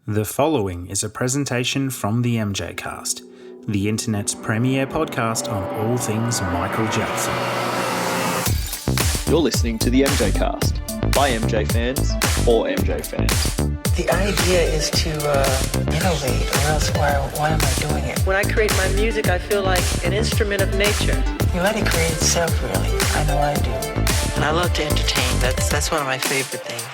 The following is a presentation from the MJCast, the internet's premier podcast on all things Michael Jackson. You're listening to the MJCast, by MJ fans, for MJ fans. The idea is to innovate, or else why am I doing it? When I create my music, I feel like an instrument of nature. You let it create itself, really. I know I do. And I love to entertain. That's one of my favorite things.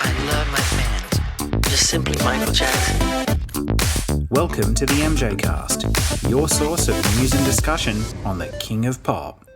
I love my fans. Just simply Michael Jackson. Welcome to the MJCast, your source of news and discussion on the King of Pop.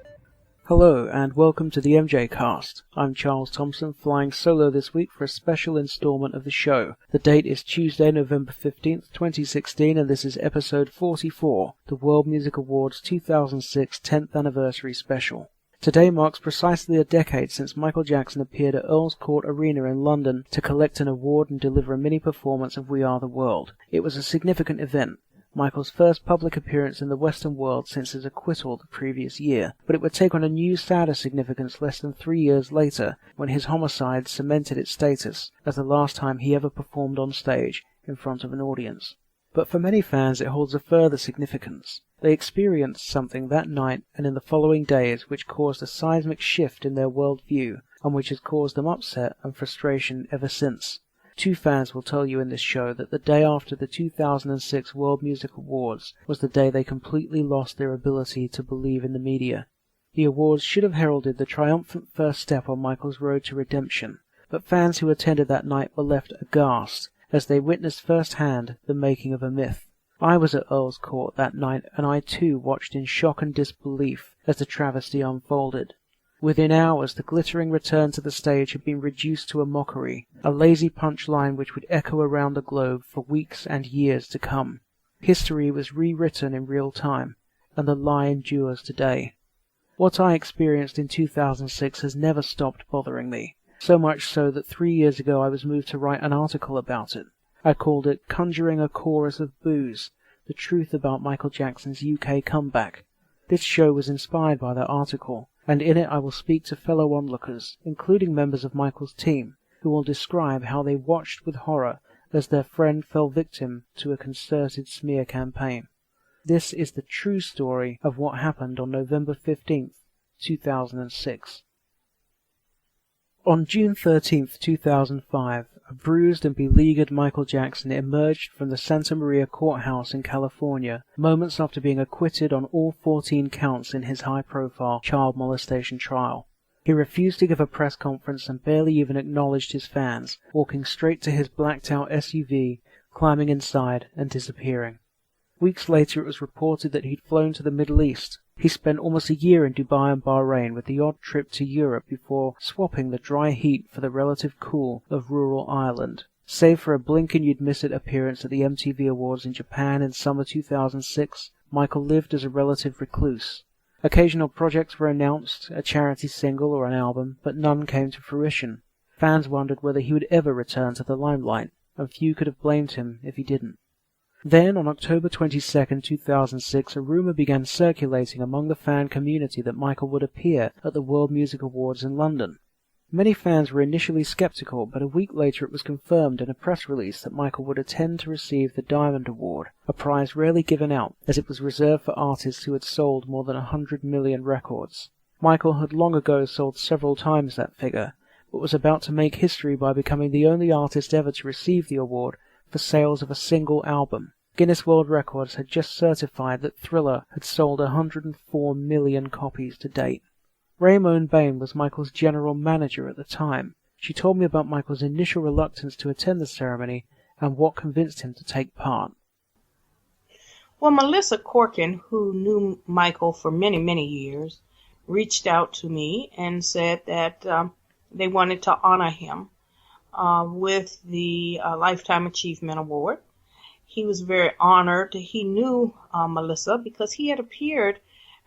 Hello and welcome to the MJCast. I'm Charles Thompson, flying solo this week for a special installment of the show. The date is Tuesday, November 15th, 2016, and this is episode 44, the World Music Awards 2006 10th Anniversary Special. Today marks precisely a decade since Michael Jackson appeared at Earl's Court Arena in London to collect an award and deliver a mini-performance of We Are the World. It was a significant event, Michael's first public appearance in the Western world since his acquittal the previous year, but it would take on a new, sadder significance less than 3 years later, when his homicide cemented its status as the last time he ever performed on stage in front of an audience. But for many fans it holds a further significance. They experienced something that night and in the following days which caused a seismic shift in their worldview, and which has caused them upset and frustration ever since. Two fans will tell you in this show that the day after the 2006 World Music Awards was the day they completely lost their ability to believe in the media. The awards should have heralded the triumphant first step on Michael's road to redemption, but fans who attended that night were left aghast as they witnessed firsthand the making of a myth. I was at Earl's Court that night, and I too watched in shock and disbelief as the travesty unfolded. Within hours, the glittering return to the stage had been reduced to a mockery, a lazy punchline which would echo around the globe for weeks and years to come. History was rewritten in real time, and the lie endures today. What I experienced in 2006 has never stopped bothering me, so much so that 3 years ago I was moved to write an article about it. I called it Conjuring a Chorus of Boos, the truth about Michael Jackson's UK comeback. This show was inspired by that article, and in it I will speak to fellow onlookers, including members of Michael's team, who will describe how they watched with horror as their friend fell victim to a concerted smear campaign. This is the true story of what happened on November 15th, 2006. On June 13th, 2005, a bruised and beleaguered Michael Jackson emerged from the Santa Maria courthouse in California, moments after being acquitted on all 14 counts in his high-profile child molestation trial. He refused to give a press conference and barely even acknowledged his fans, walking straight to his blacked-out SUV, climbing inside and disappearing. Weeks later it was reported that he'd flown to the Middle East. He spent almost a year in Dubai and Bahrain with the odd trip to Europe before swapping the dry heat for the relative cool of rural Ireland. Save for a blink-and-you'd-miss-it appearance at the MTV Awards in Japan in summer 2006, Michael lived as a relative recluse. Occasional projects were announced, a charity single or an album, but none came to fruition. Fans wondered whether he would ever return to the limelight, and few could have blamed him if he didn't. Then, on October 22, 2006, a rumor began circulating among the fan community that Michael would appear at the World Music Awards in London. Many fans were initially skeptical, but a week later it was confirmed in a press release that Michael would attend to receive the Diamond Award, a prize rarely given out, as it was reserved for artists who had sold more than 100 million records. Michael had long ago sold several times that figure, but was about to make history by becoming the only artist ever to receive the award for sales of a single album. Guinness World Records had just certified that Thriller had sold 104 million copies to date. Raymond Bain was Michael's general manager at the time. She told me about Michael's initial reluctance to attend the ceremony and what convinced him to take part. Well, Melissa Corkin, who knew Michael for many, many years, reached out to me and said that they wanted to honor him with the Lifetime Achievement Award. He was very honored. He knew Melissa because he had appeared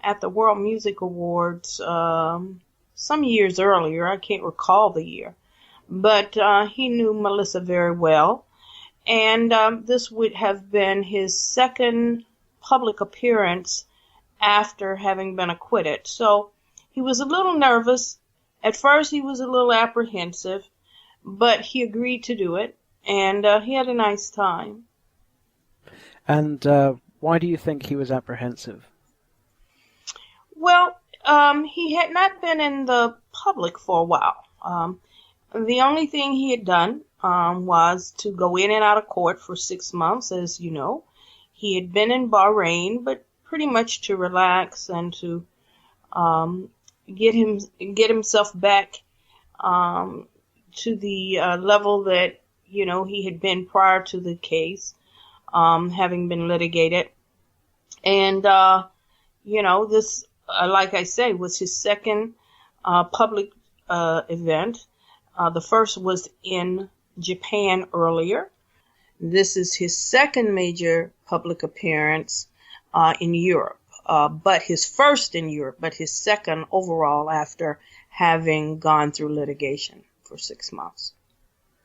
at the World Music Awards some years earlier. I can't recall the year. But he knew Melissa very well. And this would have been his second public appearance after having been acquitted. So he was a little nervous. At first he was a little apprehensive. but he agreed to do it, and he had a nice time. And why do you think he was apprehensive? Well, he had not been in the public for a while. The only thing he had done was to go in and out of court for 6 months, as you know. He had been in Bahrain, but pretty much to relax and to get himself back to the level that he had been prior to the case, having been litigated. And this, like I say, was his second public event. The first was in Japan earlier. This is his second major public appearance in Europe, but his first in Europe, but his second overall after having gone through litigation for 6 months.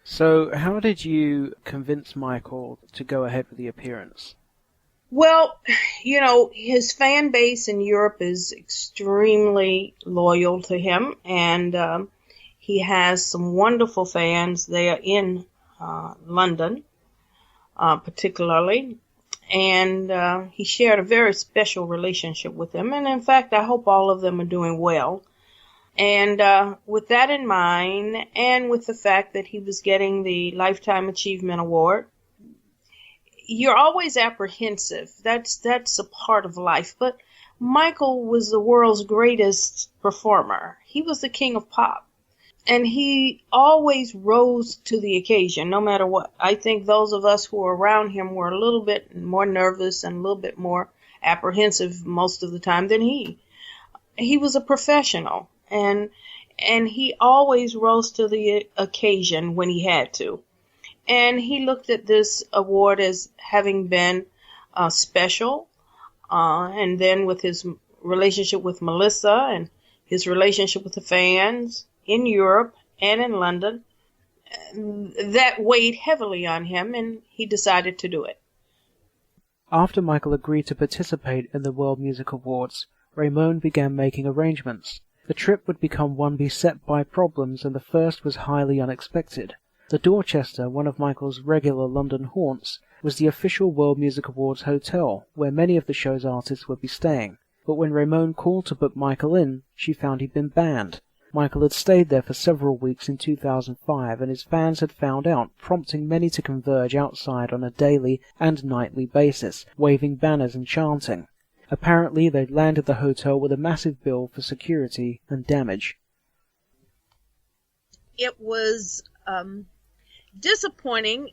So how did you convince Michael to go ahead with the appearance? Well, his fan base in Europe is extremely loyal to him, and he has some wonderful fans. They are in London, particularly, and he shared a very special relationship with them. And in fact, I hope all of them are doing well. And with that in mind, and with the fact that he was getting the Lifetime Achievement Award, you're always apprehensive. That's a part of life. But Michael was the world's greatest performer. He was the king of pop. And he always rose to the occasion, no matter what. I think those of us who were around him were a little bit more nervous and a little bit more apprehensive most of the time than he. He was a professional, and he always rose to the occasion when he had to. And he looked at this award as having been special, and then with his relationship with Melissa and his relationship with the fans in Europe and in London, that weighed heavily on him, and he decided to do it. After Michael agreed to participate in the World Music Awards, Ramon began making arrangements. The trip would become one beset by problems, and the first was highly unexpected. The Dorchester, one of Michael's regular London haunts, was the official World Music Awards hotel, where many of the show's artists would be staying. But when Ramon called to book Michael in, she found he'd been banned. Michael had stayed there for several weeks in 2005, and his fans had found out, prompting many to converge outside on a daily and nightly basis, waving banners and chanting. Apparently, they'd landed the hotel with a massive bill for security and damage. It was disappointing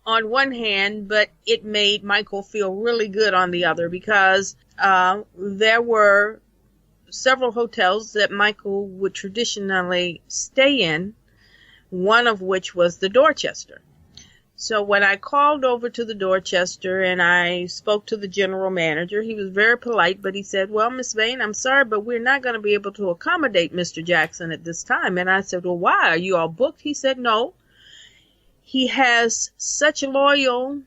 on one hand, but it made Michael feel really good on the other, because there were several hotels that Michael would traditionally stay in, one of which was the Dorchester. So when I called over to the Dorchester and I spoke to the general manager, he was very polite, but he said, "Well, Miss Vane, I'm sorry, but we're not going to be able to accommodate Mr. Jackson at this time." And I said, "Well, why? Are you all booked?" He said, "No. He has such loyal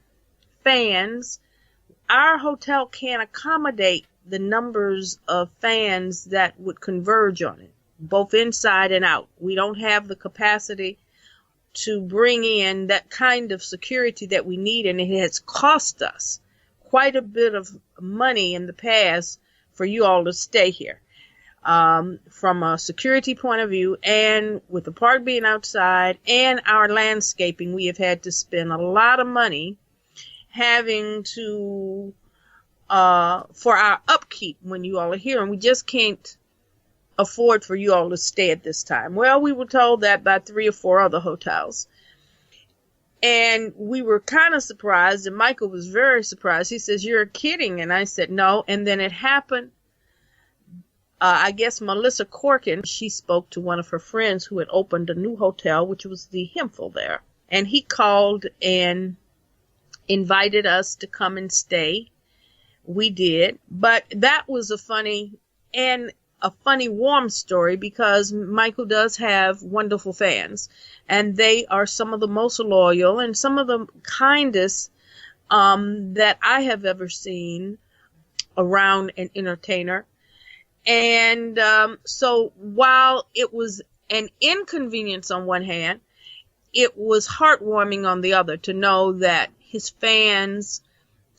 fans. Our hotel can't accommodate the numbers of fans that would converge on it, both inside and out. We don't have the capacity to bring in that kind of security that we need, and it has cost us quite a bit of money in the past for you all to stay here. From a security point of view, and with the park being outside and our landscaping, we have had to spend a lot of money having to for our upkeep when you all are here, and we just can't afford for you all to stay at this time." Well, we were told that by 3 or 4 other hotels, and we were kind of surprised, and Michael was very surprised. He says, "You're kidding." And I said, "No." And then it happened. I guess Melissa Corkin, she spoke to one of her friends who had opened a new hotel, which was the Hemphill there, and he called and invited us to come and stay. We did, but that was a funny warm story, because Michael does have wonderful fans, and they are some of the most loyal and some of the kindest that I have ever seen around an entertainer. And so while it was an inconvenience on one hand, it was heartwarming on the other to know that his fans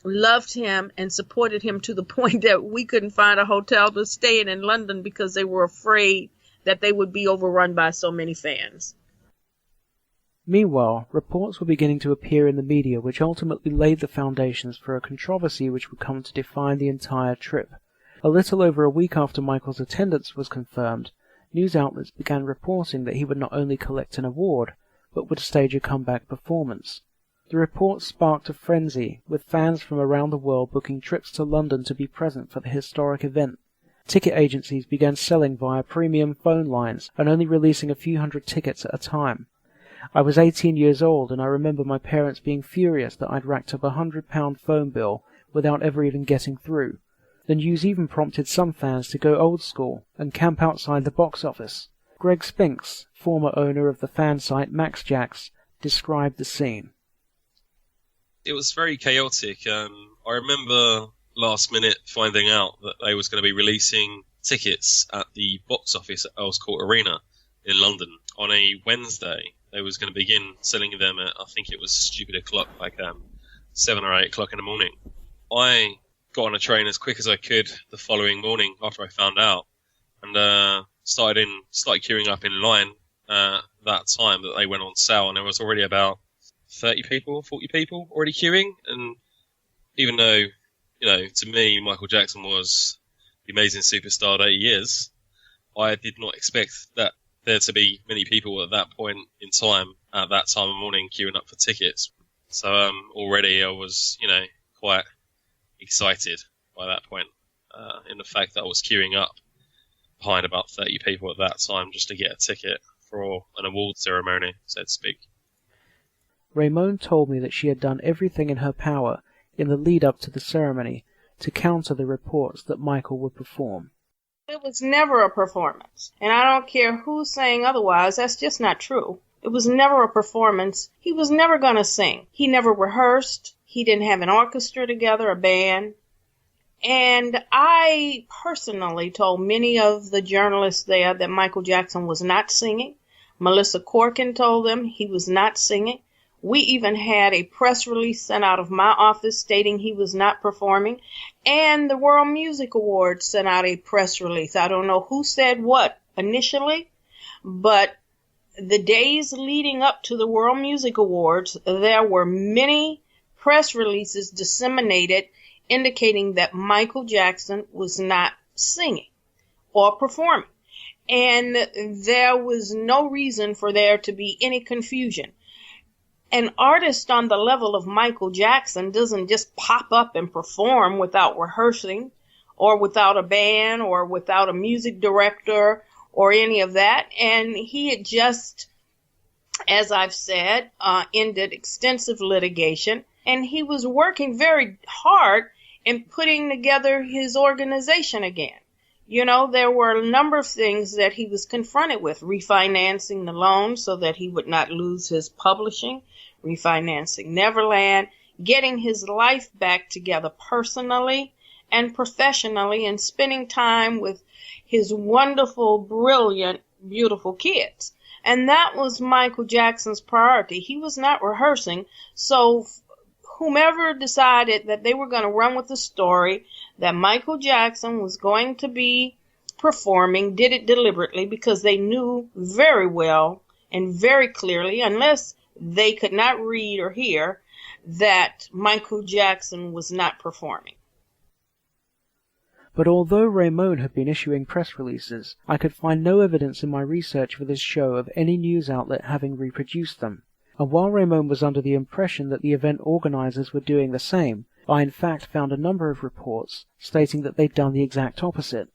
loved him and supported him to the point that we couldn't find a hotel to stay in London because they were afraid that they would be overrun by so many fans. Meanwhile, reports were beginning to appear in the media which ultimately laid the foundations for a controversy which would come to define the entire trip. A little over a week after Michael's attendance was confirmed, news outlets began reporting that he would not only collect an award, but would stage a comeback performance. The reports sparked a frenzy, with fans from around the world booking trips to London to be present for the historic event. Ticket agencies began selling via premium phone lines and only releasing a few hundred tickets at a time. I was 18 years old, and I remember my parents being furious that I'd racked up £100 phone bill without ever even getting through. The news even prompted some fans to go old school and camp outside the box office. Greg Spinks, former owner of the fan site MaxJax, described the scene. It was very chaotic. I remember last minute finding out that they was going to be releasing tickets at the box office at Earls Court Arena in London on a Wednesday. They was going to begin selling them at, I think it was stupid o'clock, like 7 or 8 o'clock in the morning. I got on a train as quick as I could the following morning after I found out, and started queuing up in line that time that they went on sale, and there was already about 30 people, 40 people already queuing. And even though, to me, Michael Jackson was the amazing superstar that he is, I did not expect that there to be many people at that point in time, at that time of morning, queuing up for tickets. So already I was, quite excited by that point, in the fact that I was queuing up behind about 30 people at that time just to get a ticket for an award ceremony, so to speak. Raymond told me that she had done everything in her power in the lead-up to the ceremony to counter the reports that Michael would perform. It was never a performance, and I don't care who's saying otherwise, that's just not true. It was never a performance. He was never going to sing. He never rehearsed. He didn't have an orchestra together, a band. And I personally told many of the journalists there that Michael Jackson was not singing. Melissa Corkin told them he was not singing. We even had a press release sent out of my office stating he was not performing. And the World Music Awards sent out a press release. I don't know who said what initially, but the days leading up to the World Music Awards, there were many press releases disseminated indicating that Michael Jackson was not singing or performing. And there was no reason for there to be any confusion. An artist on the level of Michael Jackson doesn't just pop up and perform without rehearsing or without a band or without a music director or any of that. And he had just, as I've said, ended extensive litigation, and he was working very hard in putting together his organization again. There were a number of things that he was confronted with: refinancing the loan so that he would not lose his publishing, refinancing Neverland, getting his life back together personally and professionally, and spending time with his wonderful, brilliant, beautiful kids. And that was Michael Jackson's priority. He was not rehearsing, so whomever decided that they were going to run with the story that Michael Jackson was going to be performing did it deliberately, because they knew very well and very clearly, unless they could not read or hear, that Michael Jackson was not performing. But although Raymond had been issuing press releases, I could find no evidence in my research for this show of any news outlet having reproduced them. And while Raymond was under the impression that the event organizers were doing the same, I in fact found a number of reports stating that they'd done the exact opposite.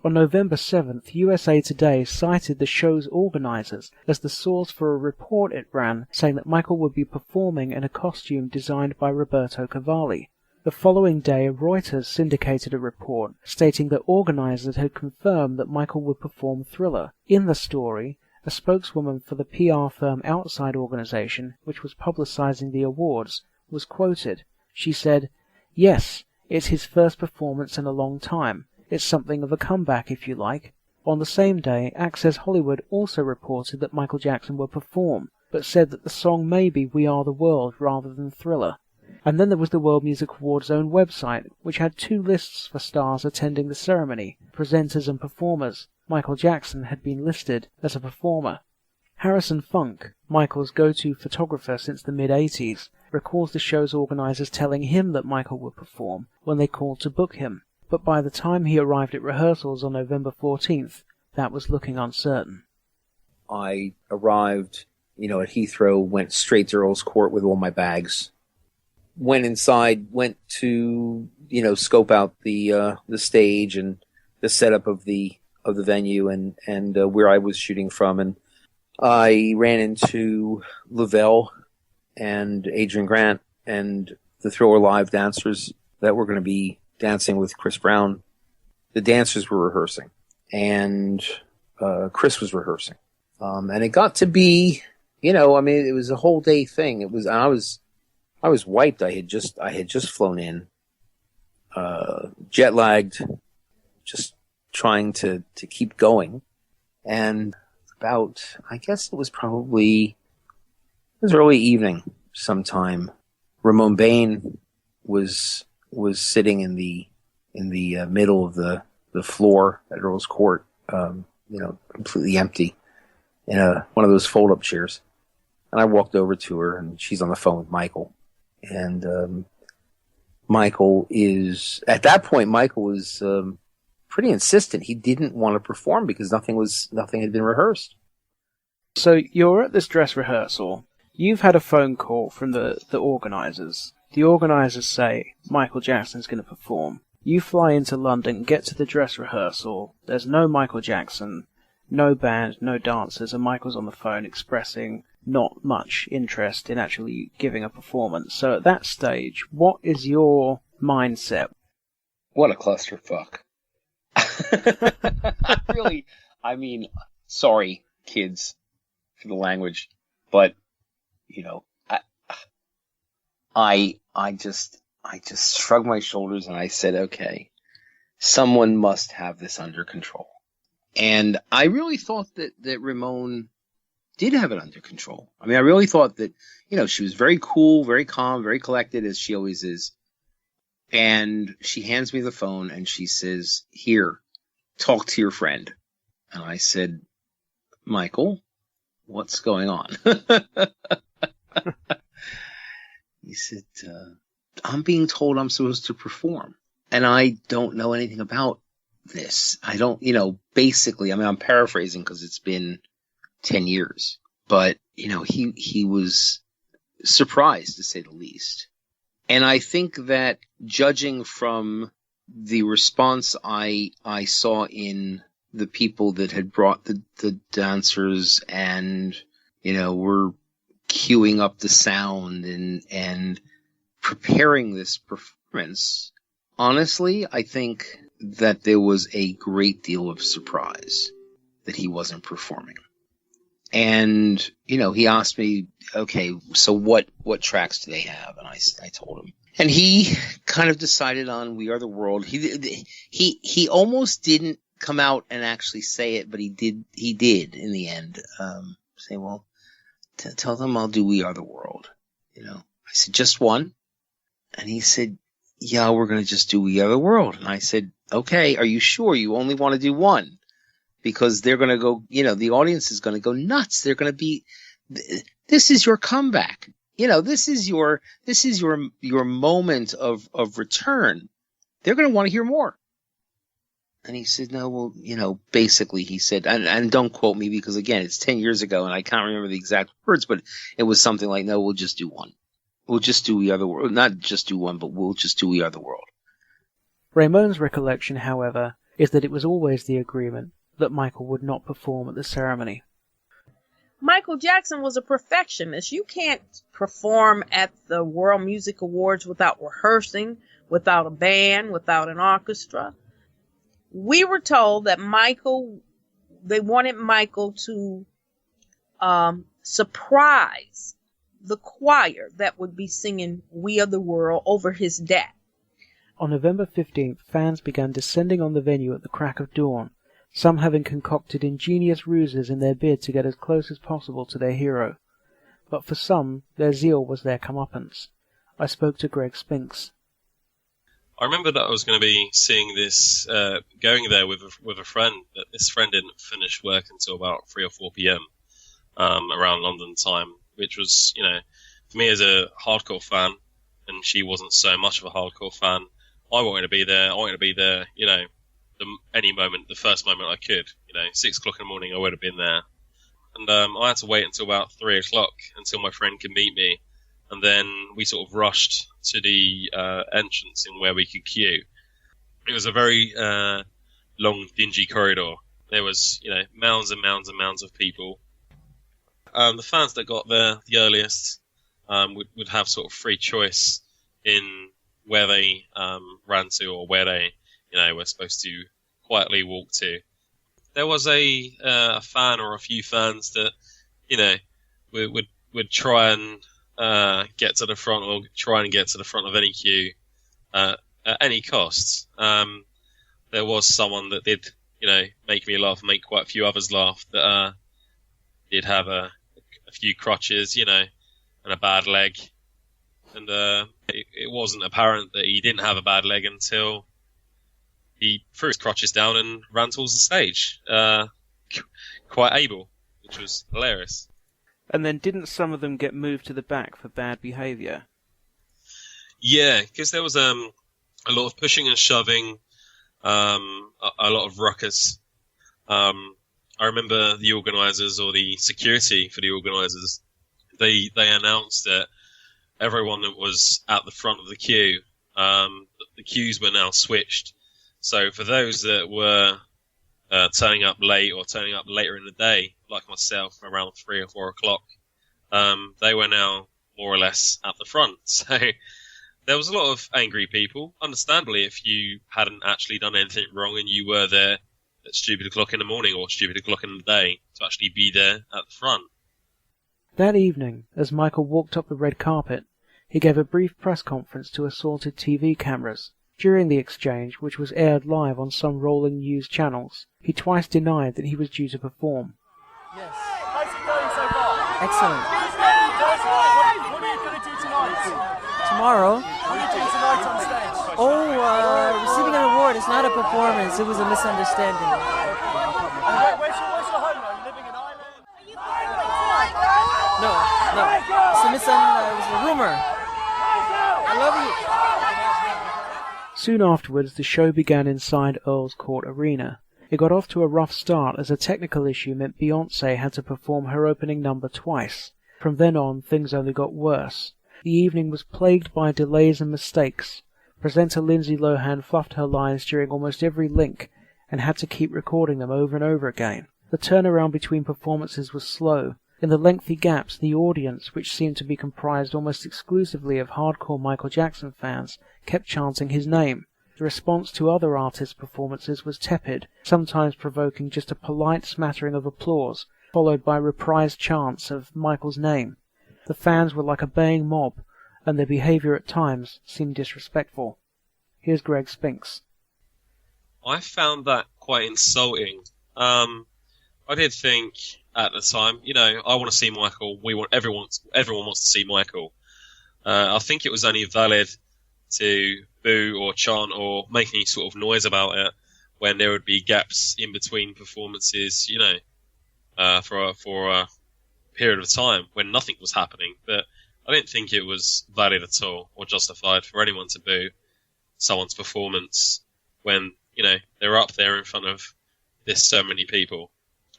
On November 7th, USA Today cited the show's organizers as the source for a report it ran saying that Michael would be performing in a costume designed by Roberto Cavalli. The following day, Reuters syndicated a report stating that organizers had confirmed that Michael would perform Thriller. In the story, a spokeswoman for the PR firm Outside Organization, which was publicizing the awards, was quoted. She said, "Yes, it's his first performance in a long time. It's something of a comeback, if you like." On the same day, Access Hollywood also reported that Michael Jackson would perform, but said that the song may be We Are the World rather than Thriller. And then there was the World Music Awards' own website, which had 2 lists for stars attending the ceremony, presenters and performers. Michael Jackson had been listed as a performer. Harrison Funk, Michael's go-to photographer since the mid-80s, recalls the show's organisers telling him that Michael would perform when they called to book him. But by the time he arrived at rehearsals on November 14th, that was looking uncertain. I arrived, at Heathrow, went straight to Earl's Court with all my bags. Went inside, went to, scope out the stage and the setup of the venue and where I was shooting from. And I ran into Lavelle and Adrian Grant and the Thriller Live dancers that were going to be dancing with Chris Brown. The dancers were rehearsing and Chris was rehearsing. And it got to be, it was a whole day thing. I was wiped. I had just flown in, jet lagged, just trying to keep going. And about, I guess it was early evening sometime. Ramon Bain was sitting in the middle of the floor at Earl's Court, completely empty in one of those fold-up chairs. And I walked over to her and she's on the phone with Michael. And at that point, Michael was pretty insistent. He didn't want to perform because nothing had been rehearsed. So you're at this dress rehearsal. You've had a phone call from the organisers. The organisers say Michael Jackson's going to perform. You fly into London, get to the dress rehearsal. There's no Michael Jackson, no band, no dancers, and Michael's on the phone expressing not much interest in actually giving a performance. So at that stage, what is your mindset? What a clusterfuck. Really, sorry, kids, for the language, but, I just shrugged my shoulders and I said, okay, someone must have this under control. And I really thought that Ramon did have it under control. I really thought that, she was very cool, very calm, very collected, as she always is. And she hands me the phone and she says, here, talk to your friend. And I said, Michael, what's going on? He said, I'm being told I'm supposed to perform. And I don't know anything about this. I don't, basically, I'm paraphrasing because it's been 10 years. But, he was surprised, to say the least. And I think that judging from the response I saw in the people that had brought the dancers and, were queuing up the sound and preparing this performance, honestly, I think that there was a great deal of surprise that he wasn't performing. And, he asked me, okay, so what tracks do they have? And I told him. And he kind of decided on We Are the World. He almost didn't come out and actually say it, but he did in the end, say, well, tell them I'll do We Are the World. I said, just one? And he said, yeah, we're going to just do We Are the World. And I said, okay, are you sure you only want to do one? Because they're going to go, the audience is going to go nuts. They're going to be, this is your comeback. This is your moment of return. They're going to want to hear more. And he said, no, well, basically he said, and don't quote me because again, it's 10 years ago and I can't remember the exact words, but it was something like, no, we'll just do one. We'll just do We Are the World. Not just do one, but we'll just do We Are the World. Ramon's recollection, however, is that it was always the agreement that Michael would not perform at the ceremony. Michael Jackson was a perfectionist. You can't perform at the World Music Awards without rehearsing, without a band, without an orchestra. We were told that they wanted Michael to surprise the choir that would be singing We Are the World over his dad. On November 15th, fans began descending on the venue at the crack of dawn, some having concocted ingenious ruses in their bid to get as close as possible to their hero. but for some, their zeal was their comeuppance. I spoke to Greg Spinks. I remember that I was going to be seeing this, going there with a friend, but this friend didn't finish work until about 3 or 4 p.m. Around London time, which was, for me as a hardcore fan, and she wasn't so much of a hardcore fan, I wanted to be there. Any moment, the first moment I could. 6 o'clock in the morning, I would have been there. And I had to wait until about 3 o'clock until my friend could meet me. And then we sort of rushed to the entrance in where we could queue. It was a very long, dingy corridor. There was, mounds and mounds and mounds of people. The fans that got there the earliest would have sort of free choice in where they ran to or where they, were supposed to quietly walk to. There was a fan or a few fans that, would try and get to the front or try and get to the front of any queue at any cost. There was someone that did, make me laugh, make quite a few others laugh, that did have a few crutches, and a bad leg. And it wasn't apparent that he didn't have a bad leg until he threw his crutches down and ran towards the stage. Quite able, which was hilarious. And then didn't some of them get moved to the back for bad behaviour? Yeah, because there was a lot of pushing and shoving, a lot of ruckus. I remember the organisers or the security for the organisers, they announced that everyone that was at the front of the queue, the queues were now switched. So for those that were turning up late or turning up later in the day, like myself, around 3 or 4 o'clock, they were now more or less at the front. So there was a lot of angry people, understandably, if you hadn't actually done anything wrong and you were there at stupid o'clock in the morning or stupid o'clock in the day to actually be there at the front. That evening, as Michael walked up the red carpet, he gave a brief press conference to assorted TV cameras. During the exchange, which was aired live on some rolling news channels, he twice denied that he was due to perform. Yes. How's it going so far? Excellent. What are you going to do tonight? Tomorrow? What are you doing tonight on stage? Receiving an award. It's not a performance. It was a misunderstanding. Where's your home now? Are you living in Ireland? No. It's a rumor. I love you. Soon afterwards, the show began inside Earl's Court Arena. It got off to a rough start as a technical issue meant Beyoncé had to perform her opening number twice. From then on, things only got worse. The evening was plagued by delays and mistakes. Presenter Lindsay Lohan fluffed her lines during almost every link and had to keep recording them over and over again. The turnaround between performances was slow. In the lengthy gaps, the audience, which seemed to be comprised almost exclusively of hardcore Michael Jackson fans, kept chanting his name. The response to other artists' performances was tepid, sometimes provoking just a polite smattering of applause, followed by reprised chants of Michael's name. The fans were like a baying mob, and their behaviour at times seemed disrespectful. Here's Greg Spinks. I found that quite insulting. I did think at the time, I want to see Michael. Everyone wants to see Michael. I think it was only valid to boo or chant or make any sort of noise about it when there would be gaps in between performances, for a period of time when nothing was happening. But I didn't think it was valid at all or justified for anyone to boo someone's performance when, they're up there in front of so many people.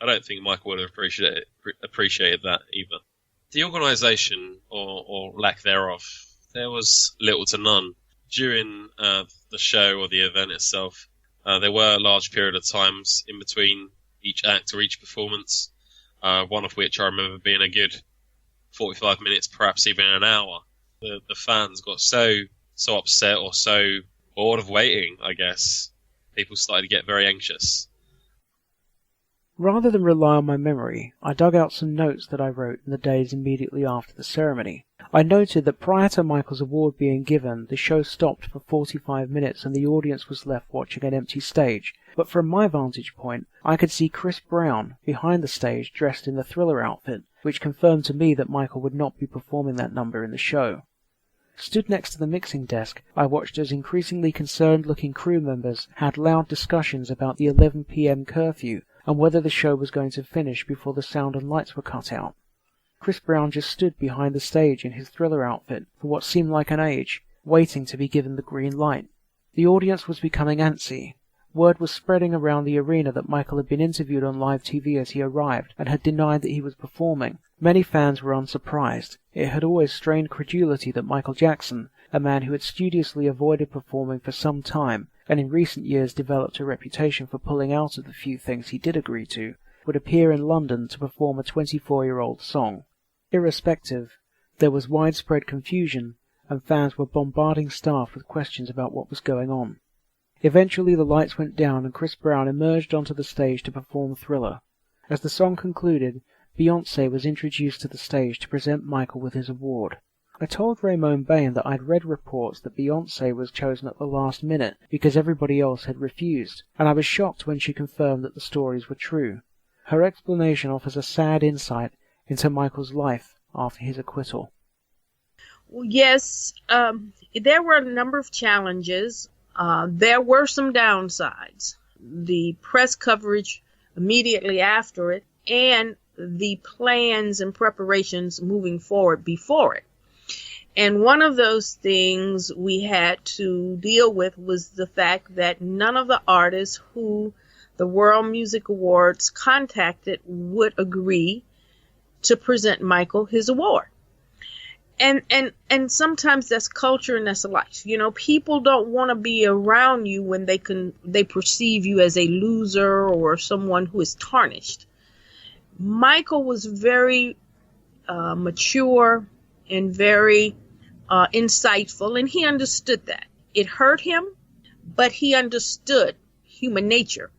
I don't think Michael would have appreciated that either. The organisation, or lack thereof, there was little to none. During the show or the event itself, there were a large period of times in between each act or each performance, one of which I remember being a good 45 minutes, perhaps even an hour. The fans got so upset or so bored of waiting, I guess. People started to get very anxious. Rather than rely on my memory, I dug out some notes that I wrote in the days immediately after the ceremony. I noted that prior to Michael's award being given, the show stopped for 45 minutes and the audience was left watching an empty stage. But from my vantage point, I could see Chris Brown behind the stage dressed in the Thriller outfit, which confirmed to me that Michael would not be performing that number in the show. Stood next to the mixing desk, I watched as increasingly concerned-looking crew members had loud discussions about the 11 p.m. curfew and whether the show was going to finish before the sound and lights were cut out. Chris Brown just stood behind the stage in his Thriller outfit for what seemed like an age, waiting to be given the green light. The audience was becoming antsy. Word was spreading around the arena that Michael had been interviewed on live TV as he arrived and had denied that he was performing. Many fans were unsurprised. It had always strained credulity that Michael Jackson, a man who had studiously avoided performing for some time and in recent years developed a reputation for pulling out of the few things he did agree to, would appear in London to perform a 24-year-old song. Irrespective, there was widespread confusion, and fans were bombarding staff with questions about what was going on. Eventually the lights went down and Chris Brown emerged onto the stage to perform Thriller. As the song concluded, Beyoncé was introduced to the stage to present Michael with his award. I told Raymond Bain that I'd read reports that Beyoncé was chosen at the last minute because everybody else had refused, and I was shocked when she confirmed that the stories were true. Her explanation offers a sad insight into Michael's life after his acquittal. Yes, there were a number of challenges. There were some downsides. The press coverage immediately after it and the plans and preparations moving forward before it. And one of those things we had to deal with was the fact that none of the artists who the World Music Awards contacted would agree to present Michael his award. And sometimes that's culture and that's life. You know, people don't want to be around you when they perceive you as a loser or someone who is tarnished. Michael was very mature and very insightful, and he understood that. It hurt him, but he understood human nature.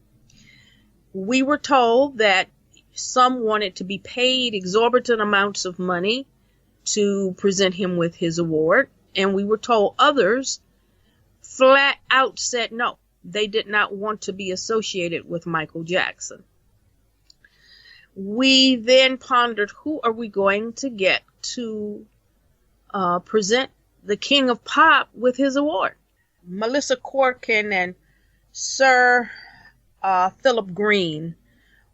We were told that some wanted to be paid exorbitant amounts of money to present him with his award, and we were told others flat out said no. They did not want to be associated with Michael Jackson. We then pondered, who are we going to get to present the King of Pop with his award? Melissa Corkin and Sir Philip Green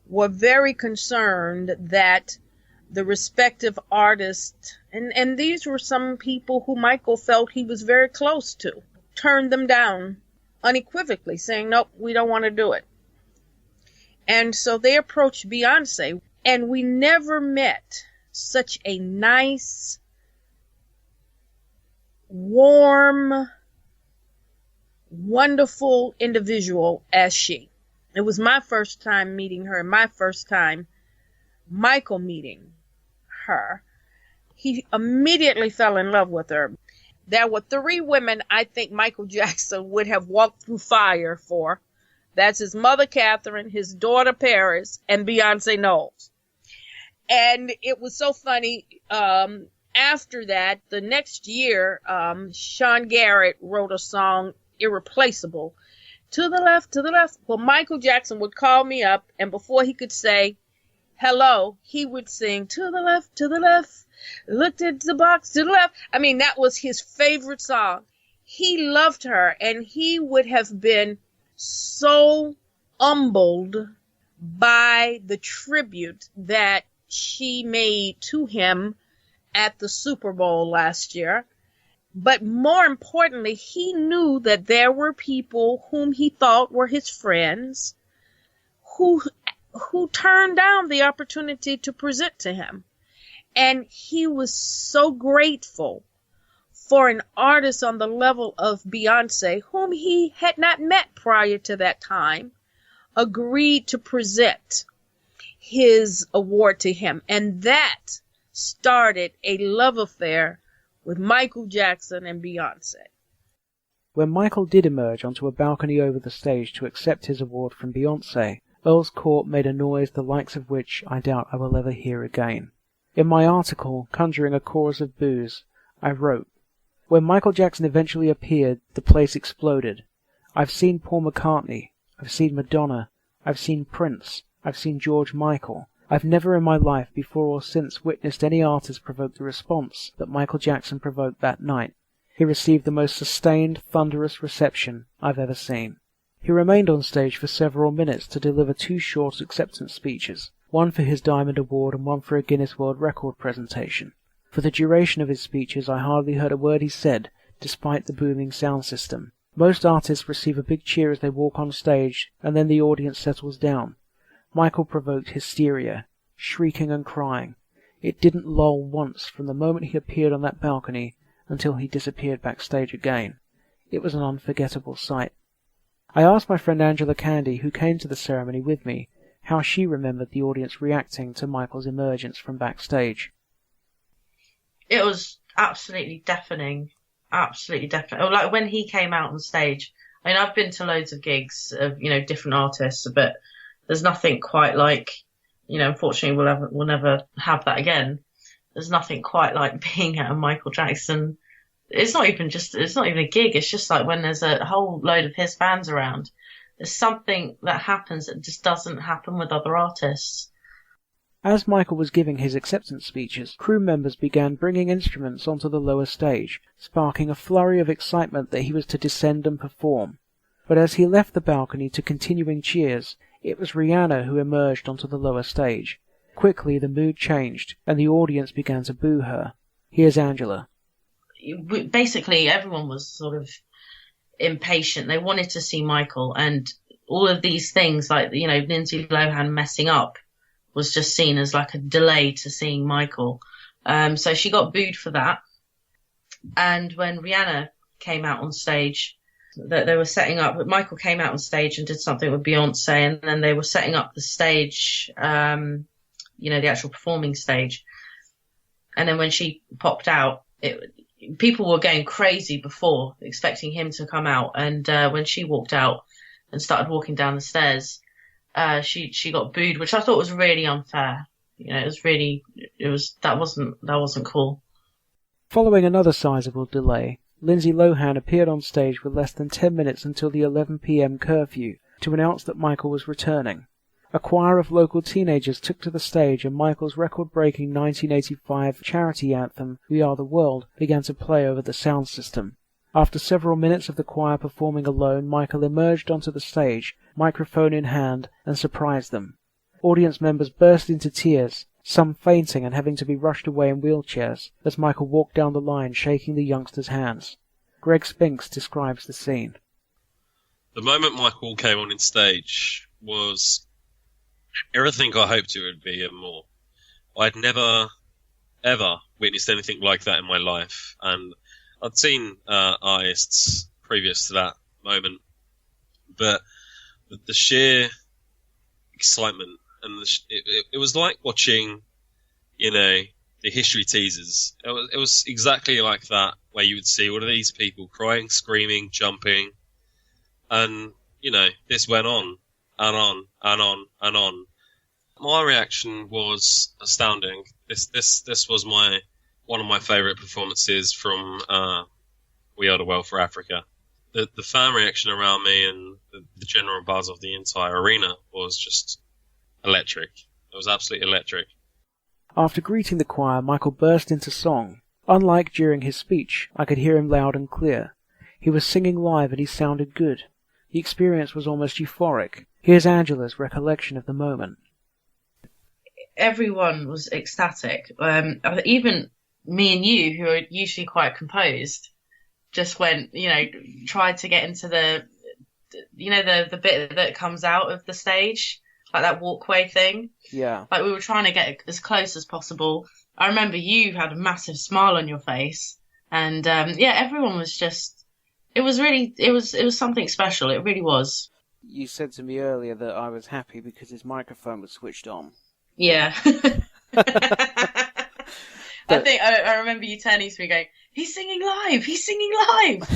were very concerned that the respective artists, and these were some people who Michael felt he was very close to, turned them down unequivocally, saying, nope, we don't want to do it. And so they approached Beyoncé, and we never met such a nice, warm, wonderful individual as she. It was my first time meeting her, my first time Michael meeting her. He immediately fell in love with her. There were 3 women I think Michael Jackson would have walked through fire for. That's his mother, Catherine, his daughter, Paris, and Beyoncé Knowles. And it was so funny. After that, the next year, Sean Garrett wrote a song, Irreplaceable. To the left, to the left. Well, Michael Jackson would call me up, and before he could say hello, he would sing, to the left, to the left. Looked at the box, to the left. I mean, that was his favorite song. He loved her, and he would have been so humbled by the tribute that she made to him at the Super Bowl last year. But more importantly, he knew that there were people whom he thought were his friends who turned down the opportunity to present to him. And he was so grateful for an artist on the level of Beyoncé, whom he had not met prior to that time, agreed to present his award to him. And that started a love affair with Michael Jackson and Beyoncé. When Michael did emerge onto a balcony over the stage to accept his award from Beyoncé, Earl's Court made a noise the likes of which I doubt I will ever hear again. In my article, Conjuring a Chorus of Boos, I wrote, when Michael Jackson eventually appeared, the place exploded. I've seen Paul McCartney, I've seen Madonna, I've seen Prince, I've seen George Michael, I've never in my life before or since witnessed any artist provoke the response that Michael Jackson provoked that night. He received the most sustained, thunderous reception I've ever seen. He remained on stage for several minutes to deliver 2 short acceptance speeches, one for his Diamond Award and one for a Guinness World Record presentation. For the duration of his speeches, I hardly heard a word he said, despite the booming sound system. Most artists receive a big cheer as they walk on stage, and then the audience settles down. Michael provoked hysteria, shrieking and crying. It didn't lull once from the moment he appeared on that balcony until he disappeared backstage again. It was an unforgettable sight. I asked my friend Angela Candy, who came to the ceremony with me, how she remembered the audience reacting to Michael's emergence from backstage. It was absolutely deafening. Absolutely deafening. Like when he came out on stage, I mean, I've been to loads of gigs of, different artists, but there's nothing quite like, unfortunately we'll never have that again. There's nothing quite like being at a Michael Jackson. It's not even a gig. It's just like when there's a whole load of his fans around. There's something that happens that just doesn't happen with other artists. As Michael was giving his acceptance speeches, crew members began bringing instruments onto the lower stage, sparking a flurry of excitement that he was to descend and perform. But as he left the balcony to continuing cheers, it was Rihanna who emerged onto the lower stage. Quickly the mood changed, and the audience began to boo her. Here's Angela. Basically, everyone was sort of impatient. They wanted to see Michael, and all of these things, like, Lindsay Lohan messing up, was just seen as like a delay to seeing Michael. So she got booed for that. And when Rihanna came out on stage, they were setting up, Michael came out on stage and did something with Beyonce, and then they were setting up the stage, the actual performing stage. And then when she popped out, people were going crazy before, expecting him to come out. And when she walked out and started walking down the stairs, she got booed, which I thought was really unfair. That wasn't cool. Following another sizable delay, Lindsay Lohan appeared on stage with less than 10 minutes until the 11 p.m. curfew to announce that Michael was returning. A choir of local teenagers took to the stage, and Michael's record-breaking 1985 charity anthem, We Are the World, began to play over the sound system. After several minutes of the choir performing alone, Michael emerged onto the stage, microphone in hand, and surprised them. Audience members burst into tears, some fainting and having to be rushed away in wheelchairs, as Michael walked down the line shaking the youngsters' hands. Greg Spinks describes the scene. The moment Michael came on stage was everything I hoped it would be and more. I'd never, ever witnessed anything like that in my life, and I'd seen artists previous to that moment, but the sheer excitement, and it was like watching, the history teasers. It was exactly like that, where you would see all of these people crying, screaming, jumping, and, this went on, and on, and on, and on. My reaction was astounding. This was one of my favourite performances from We Are the World for Africa. The fan reaction around me and the general buzz of the entire arena was just electric. It was absolutely electric. After greeting the choir, Michael burst into song. Unlike during his speech, I could hear him loud and clear. He was singing live and he sounded good. The experience was almost euphoric. Here's Angela's recollection of the moment. Everyone was ecstatic. Even me and you, who are usually quite composed, just went, tried to get into the bit that comes out of the stage, like that walkway thing. Yeah. Like we were trying to get as close as possible. I remember you had a massive smile on your face, and everyone was just. It was something special. It really was. You said to me earlier that I was happy because his microphone was switched on. Yeah. I think I remember you turning to me going, he's singing live! He's singing live!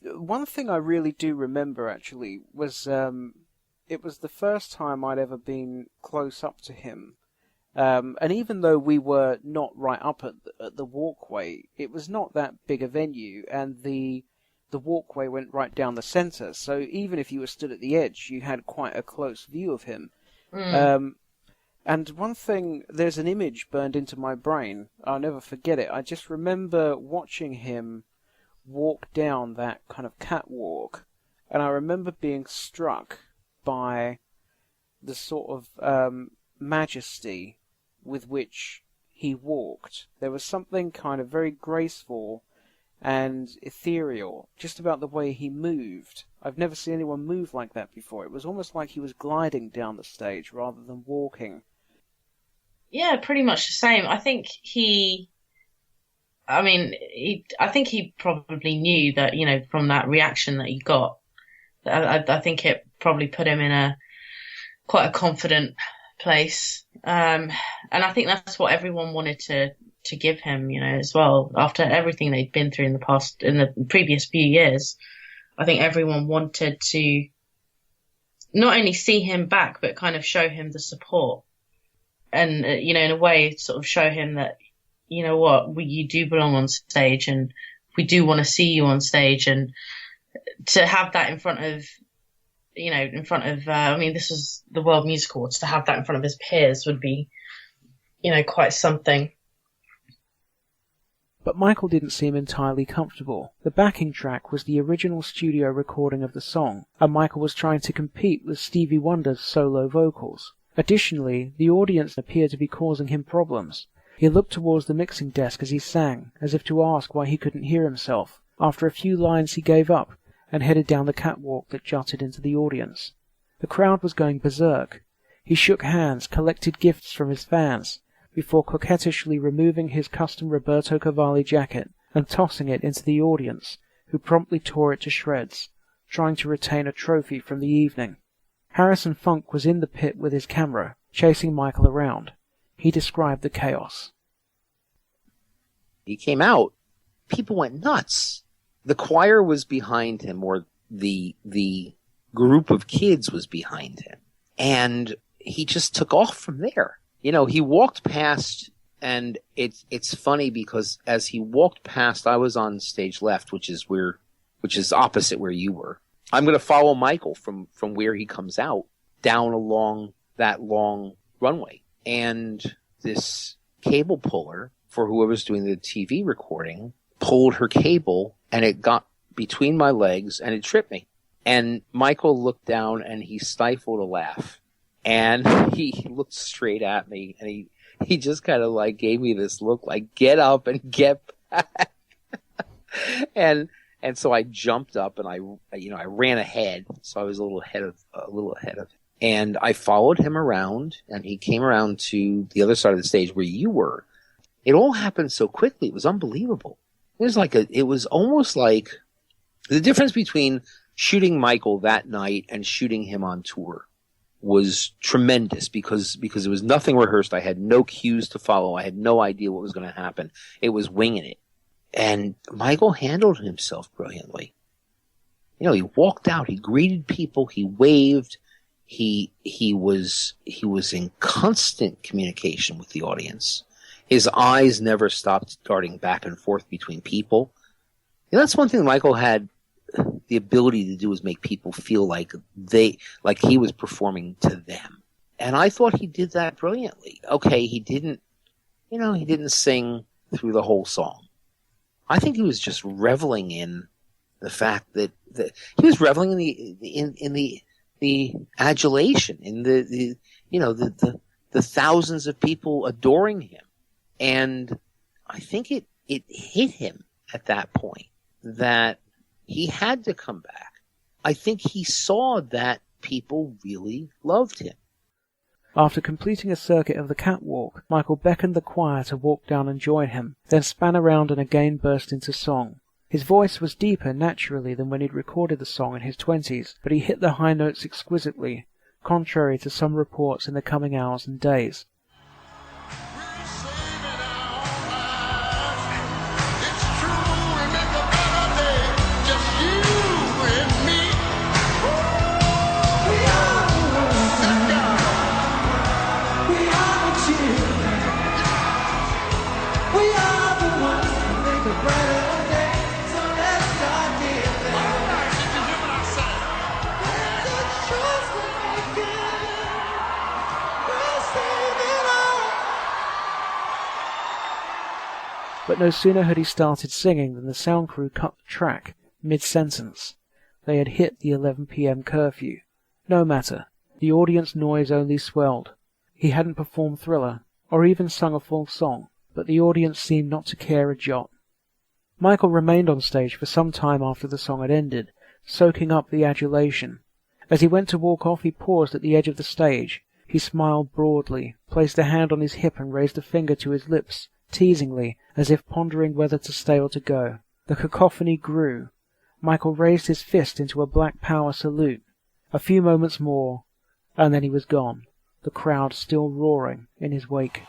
One thing I really do remember, actually, was it was the first time I'd ever been close up to him. And even though we were not right up at the walkway, it was not that big a venue, and the walkway went right down the centre, so even if you were stood at the edge, you had quite a close view of him. And one thing, there's an image burned into my brain. I'll never forget it. I just remember watching him walk down that kind of catwalk, and I remember being struck by the sort of majesty with which he walked. There was something kind of very graceful and ethereal just about the way he moved. I've never seen anyone move like that before. It was almost like he was gliding down the stage rather than walking. Yeah, pretty much the same. I think he probably knew that, you know, from that reaction that he got, I think it probably put him in quite a confident place. And I think that's what everyone wanted to give him, you know, as well. After everything they'd been through in the previous few years, I think everyone wanted to not only see him back, but kind of show him the support. And, you know, in a way, sort of show him that, you know what, you do belong on stage, and we do want to see you on stage. And to have that in front of, this was the World Music Awards, to have that in front of his peers would be, you know, quite something. But Michael didn't seem entirely comfortable. The backing track was the original studio recording of the song, and Michael was trying to compete with Stevie Wonder's solo vocals. Additionally, the audience appeared to be causing him problems. He looked towards the mixing desk as he sang, as if to ask why he couldn't hear himself. After a few lines he gave up, and headed down the catwalk that jutted into the audience. The crowd was going berserk. He shook hands, collected gifts from his fans, before coquettishly removing his custom Roberto Cavalli jacket and tossing it into the audience, who promptly tore it to shreds, trying to retain a trophy from the evening. Harrison Funk was in the pit with his camera, chasing Michael around. He described the chaos. He came out, people went nuts. The choir was behind him, or the group of kids was behind him. And he just took off from there. You know, he walked past, and it's funny because as he walked past, I was on stage left, which is opposite where you were. I'm going to follow Michael from where he comes out down along that long runway. And this cable puller, for whoever's doing the TV recording, pulled her cable, and it got between my legs and it tripped me. And Michael looked down and he stifled a laugh. And he looked straight at me, and he just kind of like gave me this look like, get up and get back. And so I jumped up and I ran ahead. So I was a little ahead of him. And I followed him around, and he came around to the other side of the stage where you were. It all happened so quickly. It was unbelievable. It was almost like the difference between shooting Michael that night and shooting him on tour was tremendous because it was nothing rehearsed. I had no cues to follow. I had no idea what was going to happen. It was winging it. And Michael handled himself brilliantly. You know, he walked out, he greeted people, he waved, he was in constant communication with the audience. His eyes never stopped darting back and forth between people. And that's one thing Michael had the ability to do, was make people feel like he was performing to them. And I thought he did that brilliantly. Okay, he didn't sing through the whole song. I think he was just reveling in the fact that he was reveling in the adulation, in the thousands of people adoring him. And I think it hit him at that point that he had to come back. I think he saw that people really loved him. After completing a circuit of the catwalk, Michael beckoned the choir to walk down and join him, then span around and again burst into song. His voice was deeper naturally than when he'd recorded the song in his 20s, but he hit the high notes exquisitely, contrary to some reports in the coming hours and days. But no sooner had he started singing than the sound crew cut the track mid-sentence. They had hit the 11 p.m. curfew. No matter. The audience noise only swelled. He hadn't performed Thriller, or even sung a full song, but the audience seemed not to care a jot. Michael remained on stage for some time after the song had ended, soaking up the adulation. As he went to walk off, he paused at the edge of the stage. He smiled broadly, placed a hand on his hip and raised a finger to his lips, teasingly, as if pondering whether to stay or to go. The cacophony grew. Michael raised his fist into a Black Power salute. A few moments more, and then he was gone, the crowd still roaring in his wake.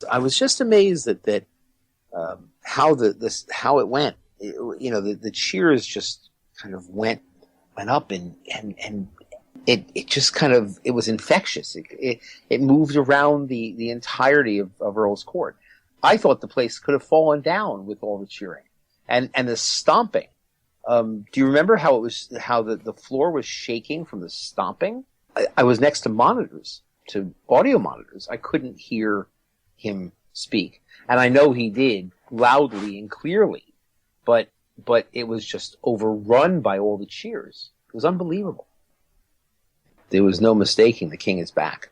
I was just amazed at how how it went. The cheers just kind of went up and it just kind of, it was infectious. It moved around the entirety of Earl's Court. I thought the place could have fallen down with all the cheering and the stomping. Do you remember how the floor was shaking from the stomping? I was next to audio monitors. I couldn't hear him speak, and I know he did loudly and clearly, but it was just overrun by all the cheers. It was unbelievable. There was no mistaking the king is back.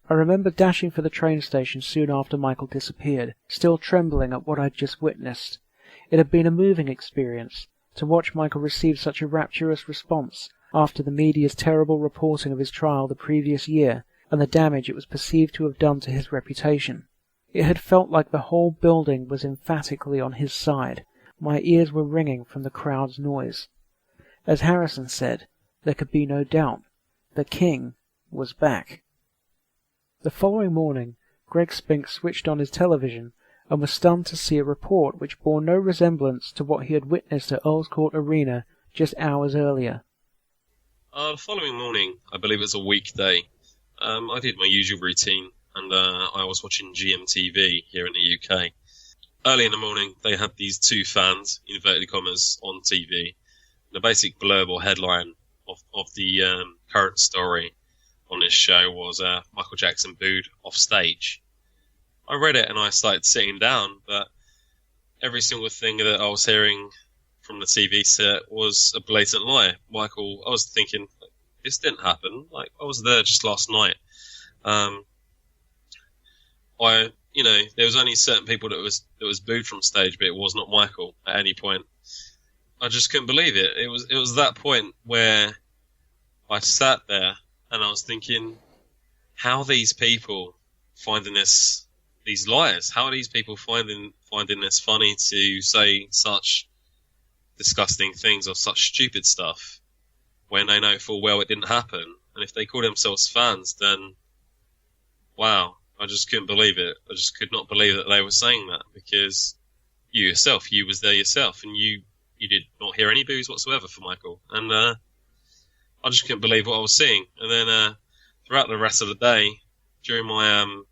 I remember dashing for the train station soon after Michael disappeared, still trembling at what I'd just witnessed. It had been a moving experience to watch Michael receive such a rapturous response after the media's terrible reporting of his trial the previous year and the damage it was perceived to have done to his reputation. It had felt like the whole building was emphatically on his side. My ears were ringing from the crowd's noise. As Harrison said, there could be no doubt. The king was back. The following morning, Greg Spink switched on his television and was stunned to see a report which bore no resemblance to what he had witnessed at Earl's Court Arena just hours earlier. The following morning, I believe it was a weekday, I did my usual routine, and I was watching GMTV here in the UK. Early in the morning, they had these two fans, inverted commas, on TV. The basic blurb or headline of the current story on this show was Michael Jackson booed off stage. I read it and I started sitting down, but every single thing that I was hearing from the TV set was a blatant lie. I was thinking, this didn't happen. Like, I was there just last night. There was only certain people that was booed from stage, but it was not Michael at any point. I just couldn't believe it. It was that point where I sat there and I was thinking, how are these people finding these lies? How are these people finding this funny to say such disgusting things or such stupid stuff when they know full well it didn't happen? And if they call themselves fans, then wow, I just couldn't believe it. I just could not believe that they were saying that, because you was there yourself, and you did not hear any boos whatsoever for Michael. And I just couldn't believe what I was seeing. And then throughout the rest of the day, during my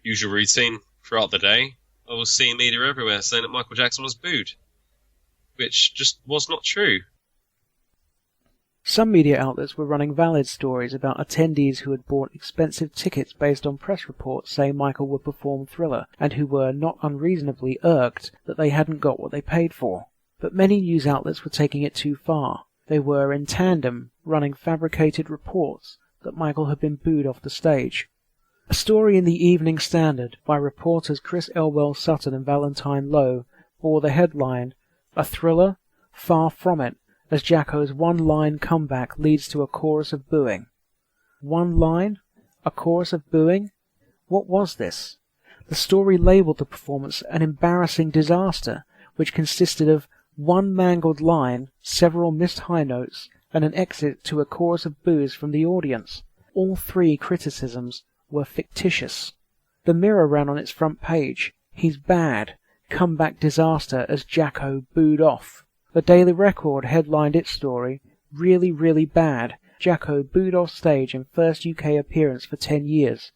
usual routine throughout the day, I was seeing media everywhere saying that Michael Jackson was booed, which just was not true. Some media outlets were running valid stories about attendees who had bought expensive tickets based on press reports saying Michael would perform Thriller, and who were not unreasonably irked that they hadn't got what they paid for. But many news outlets were taking it too far. They were, in tandem, running fabricated reports that Michael had been booed off the stage. A story in the Evening Standard by reporters Chris Elwell Sutton and Valentine Lowe bore the headline, "A Thriller? Far from it, as Jacko's one-line comeback leads to a chorus of booing." One line? A chorus of booing? What was this? The story labelled the performance an embarrassing disaster, which consisted of one mangled line, several missed high notes, and an exit to a chorus of boos from the audience. All three criticisms were fictitious. The Mirror ran on its front page, "He's bad. Comeback disaster as Jacko booed off." The Daily Record headlined its story, "Really, really bad. Jacko booed off stage in first UK appearance for 10 years.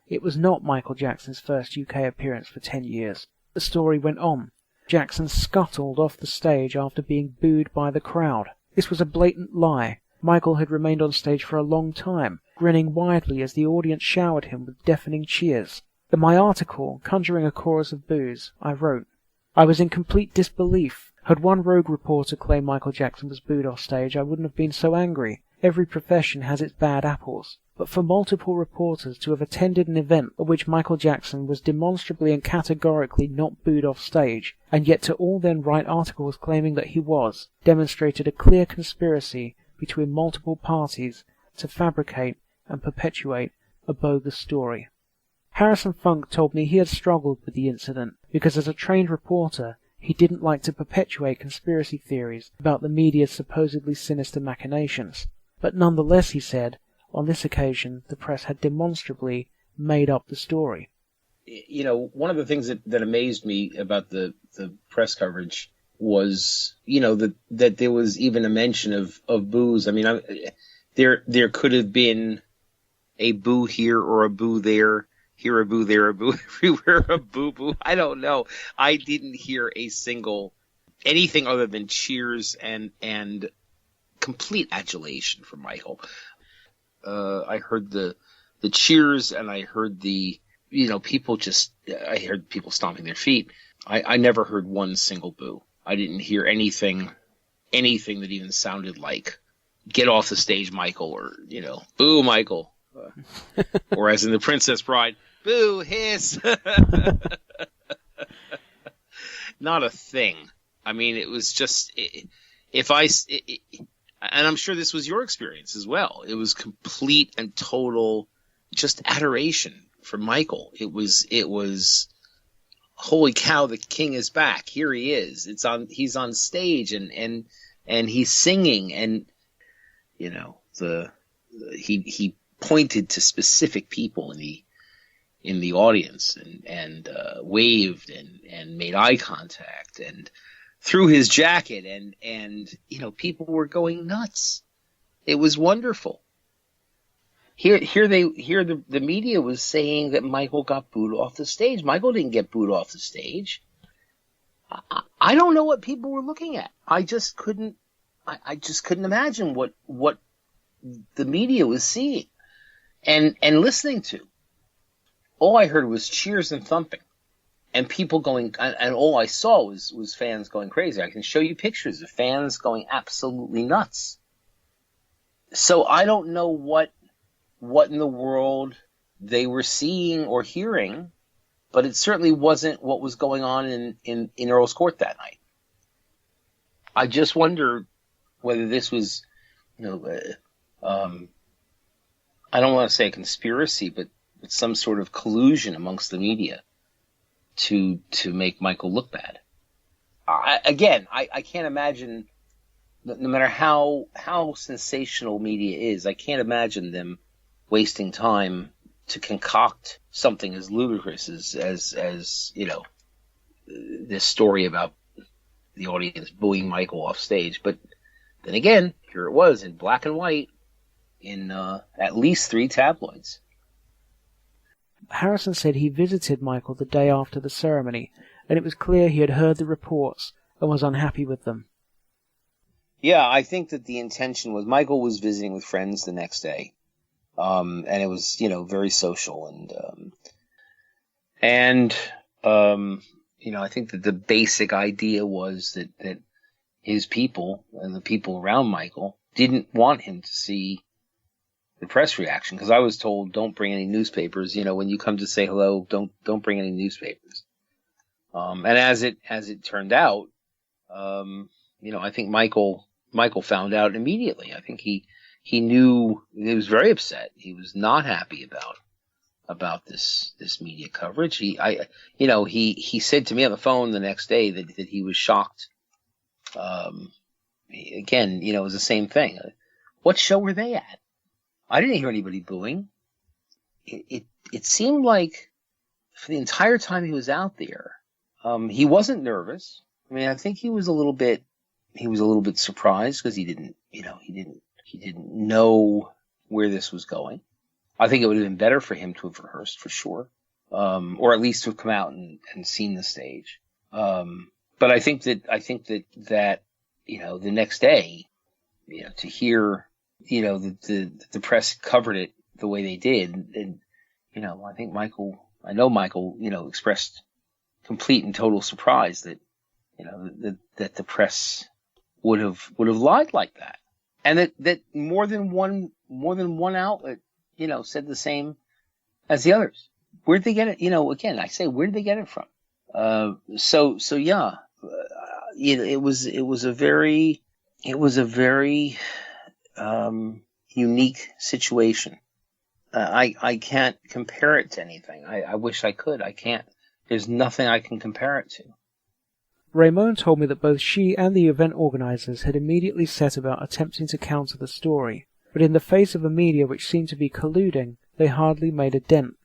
It was not Michael Jackson's first UK appearance for 10 years. The story went on. Jackson scuttled off the stage after being booed by the crowd. This was a blatant lie. Michael had remained on stage for a long time, grinning widely as the audience showered him with deafening cheers. In my article, conjuring a chorus of boos, I wrote, "I was in complete disbelief. Had one rogue reporter claimed Michael Jackson was booed off stage, I wouldn't have been so angry. Every profession has its bad apples. But for multiple reporters to have attended an event at which Michael Jackson was demonstrably and categorically not booed off stage, and yet to all then write articles claiming that he was, demonstrated a clear conspiracy between multiple parties to fabricate and perpetuate a bogus story." Harrison Funk told me he had struggled with the incident because as a trained reporter, he didn't like to perpetuate conspiracy theories about the media's supposedly sinister machinations. But nonetheless, he said, on this occasion, the press had demonstrably made up the story. You know, one of the things that amazed me about the press coverage was, you know, that there was even a mention of boos. I mean, there could have been a boo here or a boo there, here a boo, there a boo, everywhere a boo-boo. I don't know. I didn't hear a single anything other than cheers and complete adulation from Michael. I heard the cheers and I heard I heard people stomping their feet. I never heard one single boo. I didn't hear anything that even sounded like "get off the stage, Michael," or, you know, "boo, Michael," or as in The Princess Bride, "boo, hiss." Not a thing. I mean, it was just, and I'm sure this was your experience as well. It was complete and total just adoration for Michael. It was holy cow, the king is back. Here he is. He's on stage and he's singing, and, you know, he pointed to specific people in the audience and waved and made eye contact and threw his jacket and you know, people were going nuts. It was wonderful. Here the media was saying that Michael got booed off the stage. Michael didn't get booed off the stage. I don't know what people were looking at. I just couldn't imagine what the media was seeing and listening to. All I heard was cheers and thumping. And people going, and all I saw was fans going crazy. I can show you pictures of fans going absolutely nuts. So I don't know what in the world they were seeing or hearing, but it certainly wasn't what was going on in Earl's Court that night. I just wonder whether this was, you know, I don't want to say a conspiracy, but some sort of collusion amongst the media to make Michael look bad. I can't imagine, no matter how sensational media is, I can't imagine them wasting time to concoct something as ludicrous as you know, this story about the audience booing Michael off stage. But then again, here it was in black and white in at least 3 tabloids. Harrison said he visited Michael the day after the ceremony, and it was clear he had heard the reports and was unhappy with them. Yeah, I think that the intention was Michael was visiting with friends the next day, and it was, you know, very social, and you know, I think that the basic idea was that his people and the people around Michael didn't want him to see press reaction, because I was told don't bring any newspapers. When you come to say hello, don't bring any newspapers. And as it turned out, I think Michael found out immediately. I think he knew. He was very upset. He was not happy about this media coverage. He said to me on the phone the next day that he was shocked. Again, it was the same thing. What show were they at? I didn't hear anybody booing. It seemed like for the entire time he was out there, he wasn't nervous. I mean, I think he was a little bit surprised because he didn't know where this was going. I think it would have been better for him to have rehearsed for sure, or at least to have come out and seen the stage. But I think that the next day, to hear, the press covered it the way they did, and I think Michael expressed complete and total surprise that the press would have lied like that, and that more than one outlet said the same as the others. Where'd they get it? Again, I say, where did they get it from? So yeah, it was a very unique situation. I can't compare it to anything. I wish I could. I can't. There's nothing I can compare it to. Ramon told me that both she and the event organizers had immediately set about attempting to counter the story, but in the face of a media which seemed to be colluding, they hardly made a dent.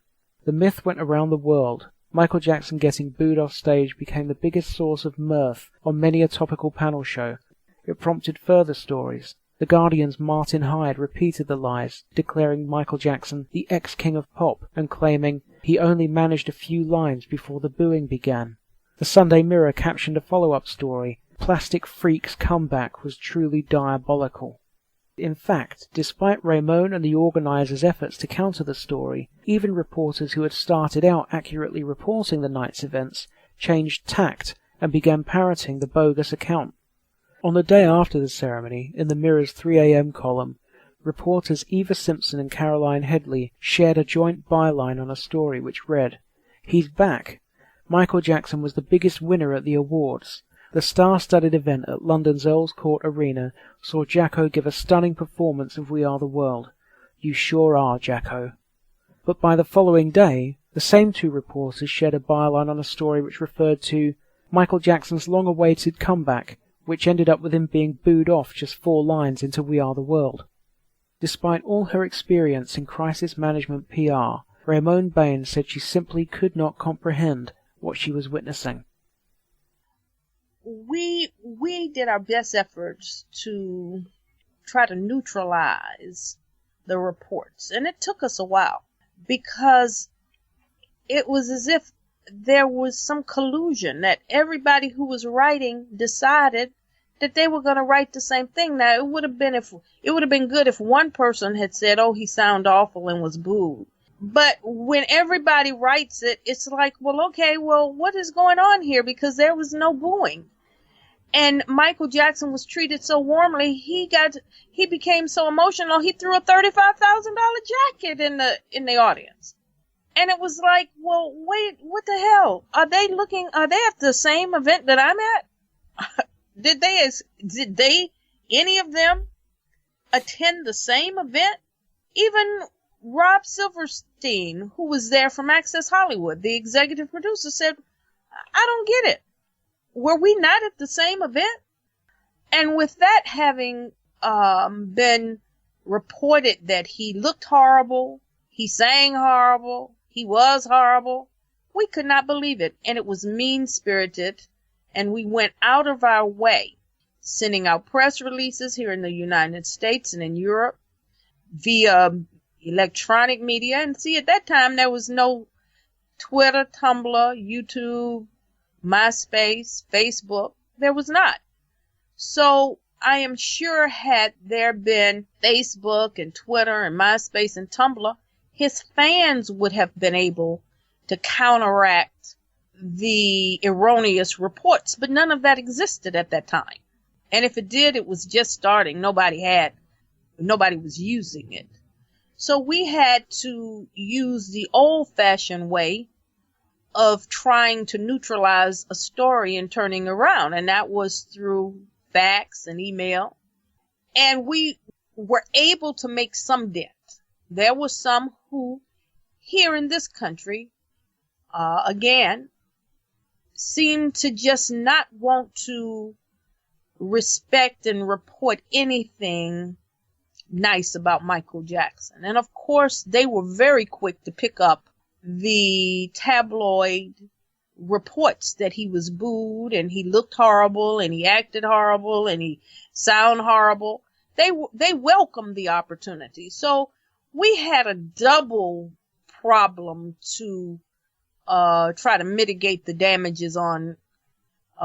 The myth went around the world. Michael Jackson getting booed off stage became the biggest source of mirth on many a topical panel show. It prompted further stories. The Guardian's Martin Hyde repeated the lies, declaring Michael Jackson the ex-king of pop and claiming he only managed a few lines before the booing began. The Sunday Mirror captioned a follow-up story, Plastic Freak's comeback was truly diabolical. In fact, despite Ramon and the organisers' efforts to counter the story, even reporters who had started out accurately reporting the night's events changed tact and began parroting the bogus account. On the day after the ceremony, in the Mirror's 3 a.m. column, reporters Eva Simpson and Caroline Headley shared a joint byline on a story which read, "He's back. Michael Jackson was the biggest winner at the awards. The star-studded event at London's Earls Court Arena saw Jacko give a stunning performance of We Are the World. You sure are, Jacko." But by the following day, the same two reporters shared a byline on a story which referred to Michael Jackson's long-awaited comeback, which ended up with him being booed off just 4 lines into We Are the World. Despite all her experience in crisis management PR, Ramon Bain said she simply could not comprehend what she was witnessing. We did our best efforts to try to neutralize the reports, and it took us a while because it was as if there was some collusion, that everybody who was writing decided that they were going to write the same thing. Now, it would have been good if one person had said, "Oh, he sounded awful," and was booed. But when everybody writes it, it's like, well, okay, well, what is going on here? Because there was no booing. And Michael Jackson was treated so warmly, he became so emotional, he threw a $35,000 jacket in the audience. And it was like, well, wait, what the hell? Are they at the same event that I'm at? Did any of them attend the same event? Even Rob Silverstein, who was there from Access Hollywood, the executive producer, said, "I don't get it. Were we not at the same event?" And with that having been reported that he looked horrible, he sang horrible, he was horrible, we could not believe it. And it was mean-spirited, and we went out of our way, sending out press releases here in the United States and in Europe via electronic media. And see, at that time, there was no Twitter, Tumblr, YouTube, MySpace, Facebook. There was not. So I am sure had there been Facebook and Twitter and MySpace and Tumblr, his fans would have been able to counteract the erroneous reports, but none of that existed at that time. And if it did, it was just starting. Nobody was using it. So we had to use the old-fashioned way of trying to neutralize a story and turning around, and that was through fax and email. And we were able to make some dent. There were some who, here in this country, again, seemed to just not want to respect and report anything nice about Michael Jackson. And of course, they were very quick to pick up the tabloid reports that he was booed and he looked horrible and he acted horrible and he sounded horrible. They welcomed the opportunity. So we had a double problem to try to mitigate the damages on.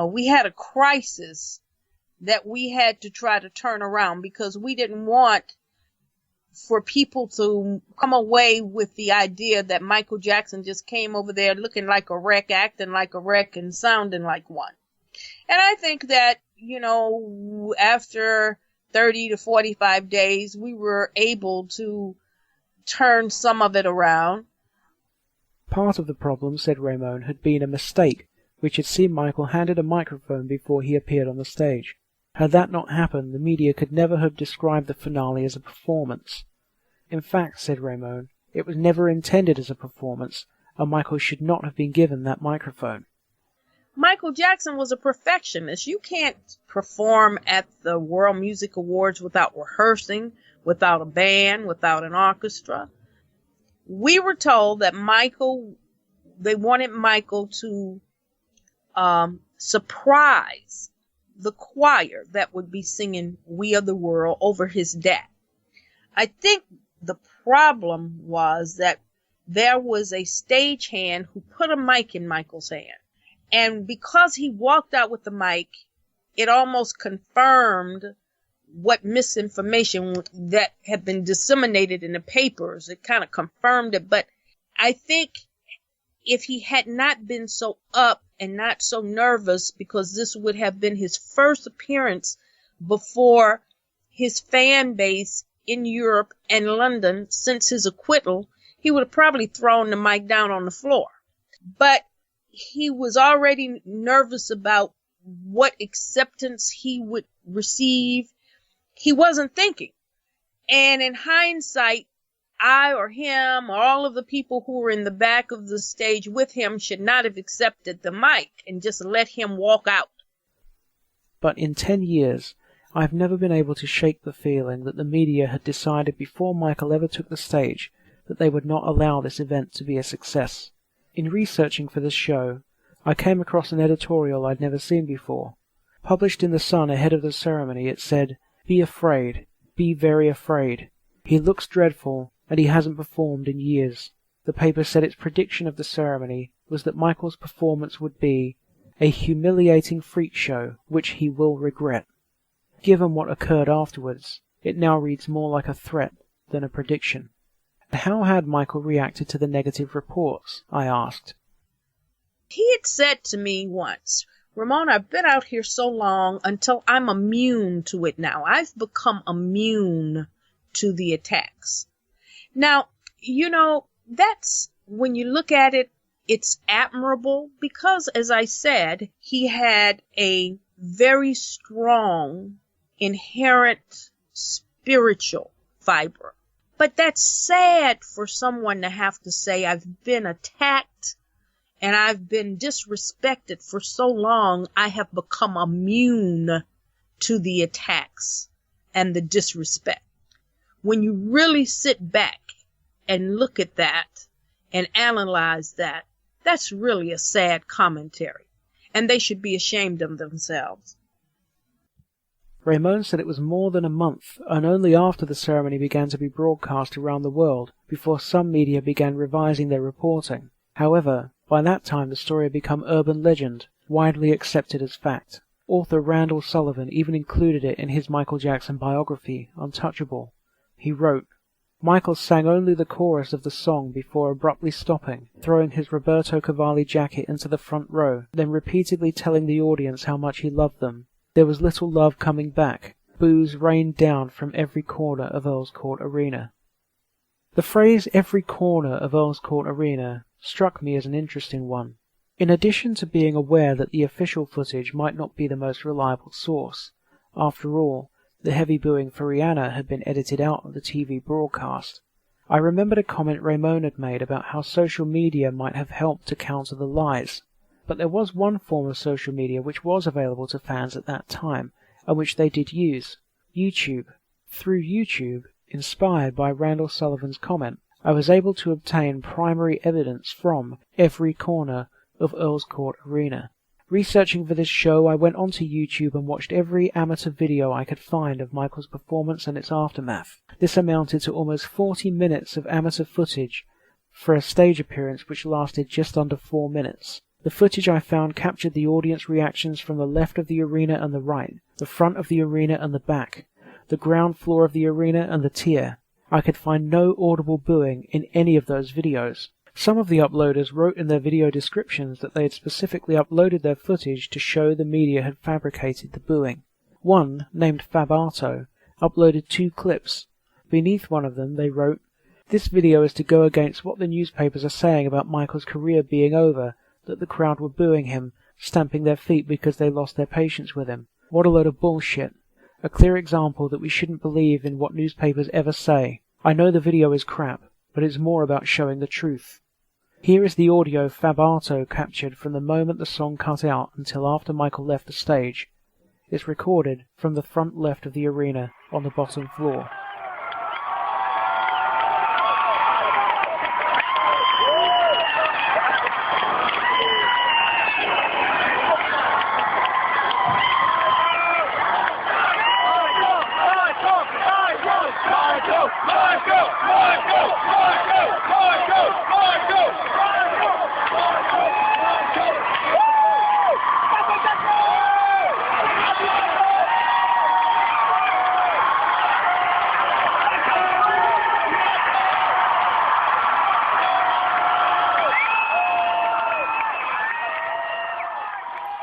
We had a crisis that we had to try to turn around because we didn't want for people to come away with the idea that Michael Jackson just came over there looking like a wreck, acting like a wreck, and sounding like one. And I think that, after 30 to 45 days, we were able to turn some of it around. Part of the problem, said Ramon, had been a mistake, which had seen Michael handed a microphone before he appeared on the stage. Had that not happened, the media could never have described the finale as a performance. In fact, said Ramon, it was never intended as a performance, and Michael should not have been given that microphone. Michael Jackson was a perfectionist. You can't perform at the World Music Awards without rehearsing, without a band, without an orchestra. We were told that they wanted Michael to surprise the choir that would be singing We Are the World over his dad. I think the problem was that there was a stagehand who put a mic in Michael's hand. And because he walked out with the mic, it almost confirmed what misinformation that had been disseminated in the papers. It kind of confirmed it. But I think if he had not been so up and not so nervous, because this would have been his first appearance before his fan base in Europe and London since his acquittal, he would have probably thrown the mic down on the floor. But he was already nervous about what acceptance he would receive. He wasn't thinking. And in hindsight, I or him or all of the people who were in the back of the stage with him should not have accepted the mic and just let him walk out. But in 10 years, I've never been able to shake the feeling that the media had decided before Michael ever took the stage that they would not allow this event to be a success. In researching for this show, I came across an editorial I'd never seen before. Published in The Sun ahead of the ceremony, it said, "Be afraid. Be very afraid. He looks dreadful, and he hasn't performed in years." The paper said its prediction of the ceremony was that Michael's performance would be a humiliating freak show which he will regret. Given what occurred afterwards, it now reads more like a threat than a prediction. How had Michael reacted to the negative reports? I asked. He had said to me once, "Ramon, I've been out here so long until I'm immune to it now. I've become immune to the attacks." Now, that's, when you look at it, it's admirable because, as I said, he had a very strong, inherent spiritual fiber. But that's sad for someone to have to say, I've been attacked and I've been disrespected for so long, I have become immune to the attacks and the disrespect. When you really sit back and look at that and analyze that, that's really a sad commentary. And they should be ashamed of themselves. Ramon said it was more than a month, and only after the ceremony began to be broadcast around the world, before some media began revising their reporting. However, by that time the story had become urban legend, widely accepted as fact. Author Randall Sullivan even included it in his Michael Jackson biography, Untouchable. He wrote, "Michael sang only the chorus of the song before abruptly stopping, throwing his Roberto Cavalli jacket into the front row, then repeatedly telling the audience how much he loved them. There was little love coming back. Boos rained down from every corner of Earl's Court Arena." The phrase "every corner of Earl's Court Arena" struck me as an interesting one. In addition to being aware that the official footage might not be the most reliable source, after all, the heavy booing for Rihanna had been edited out of the TV broadcast, I remembered a comment Ramon had made about how social media might have helped to counter the lies. But there was one form of social media which was available to fans at that time, and which they did use: YouTube. Through YouTube, inspired by Randall Sullivan's comment, I was able to obtain primary evidence from every corner of Earl's Court Arena. Researching for this show, I went onto YouTube and watched every amateur video I could find of Michael's performance and its aftermath. This amounted to almost 40 minutes of amateur footage for a stage appearance which lasted just under 4 minutes. The footage I found captured the audience reactions from the left of the arena and the right, the front of the arena and the back, the ground floor of the arena and the tier. I could find no audible booing in any of those videos. Some of the uploaders wrote in their video descriptions that they had specifically uploaded their footage to show the media had fabricated the booing. One, named Fabarto, uploaded 2 clips. Beneath one of them they wrote, "This video is to go against what the newspapers are saying about Michael's career being over, that the crowd were booing him, stamping their feet because they lost their patience with him. What a load of bullshit. A clear example that we shouldn't believe in what newspapers ever say. I know the video is crap, but it's more about showing the truth." Here is the audio Fabarto captured from the moment the song cut out until after Michael left the stage. It's recorded from the front left of the arena on the bottom floor.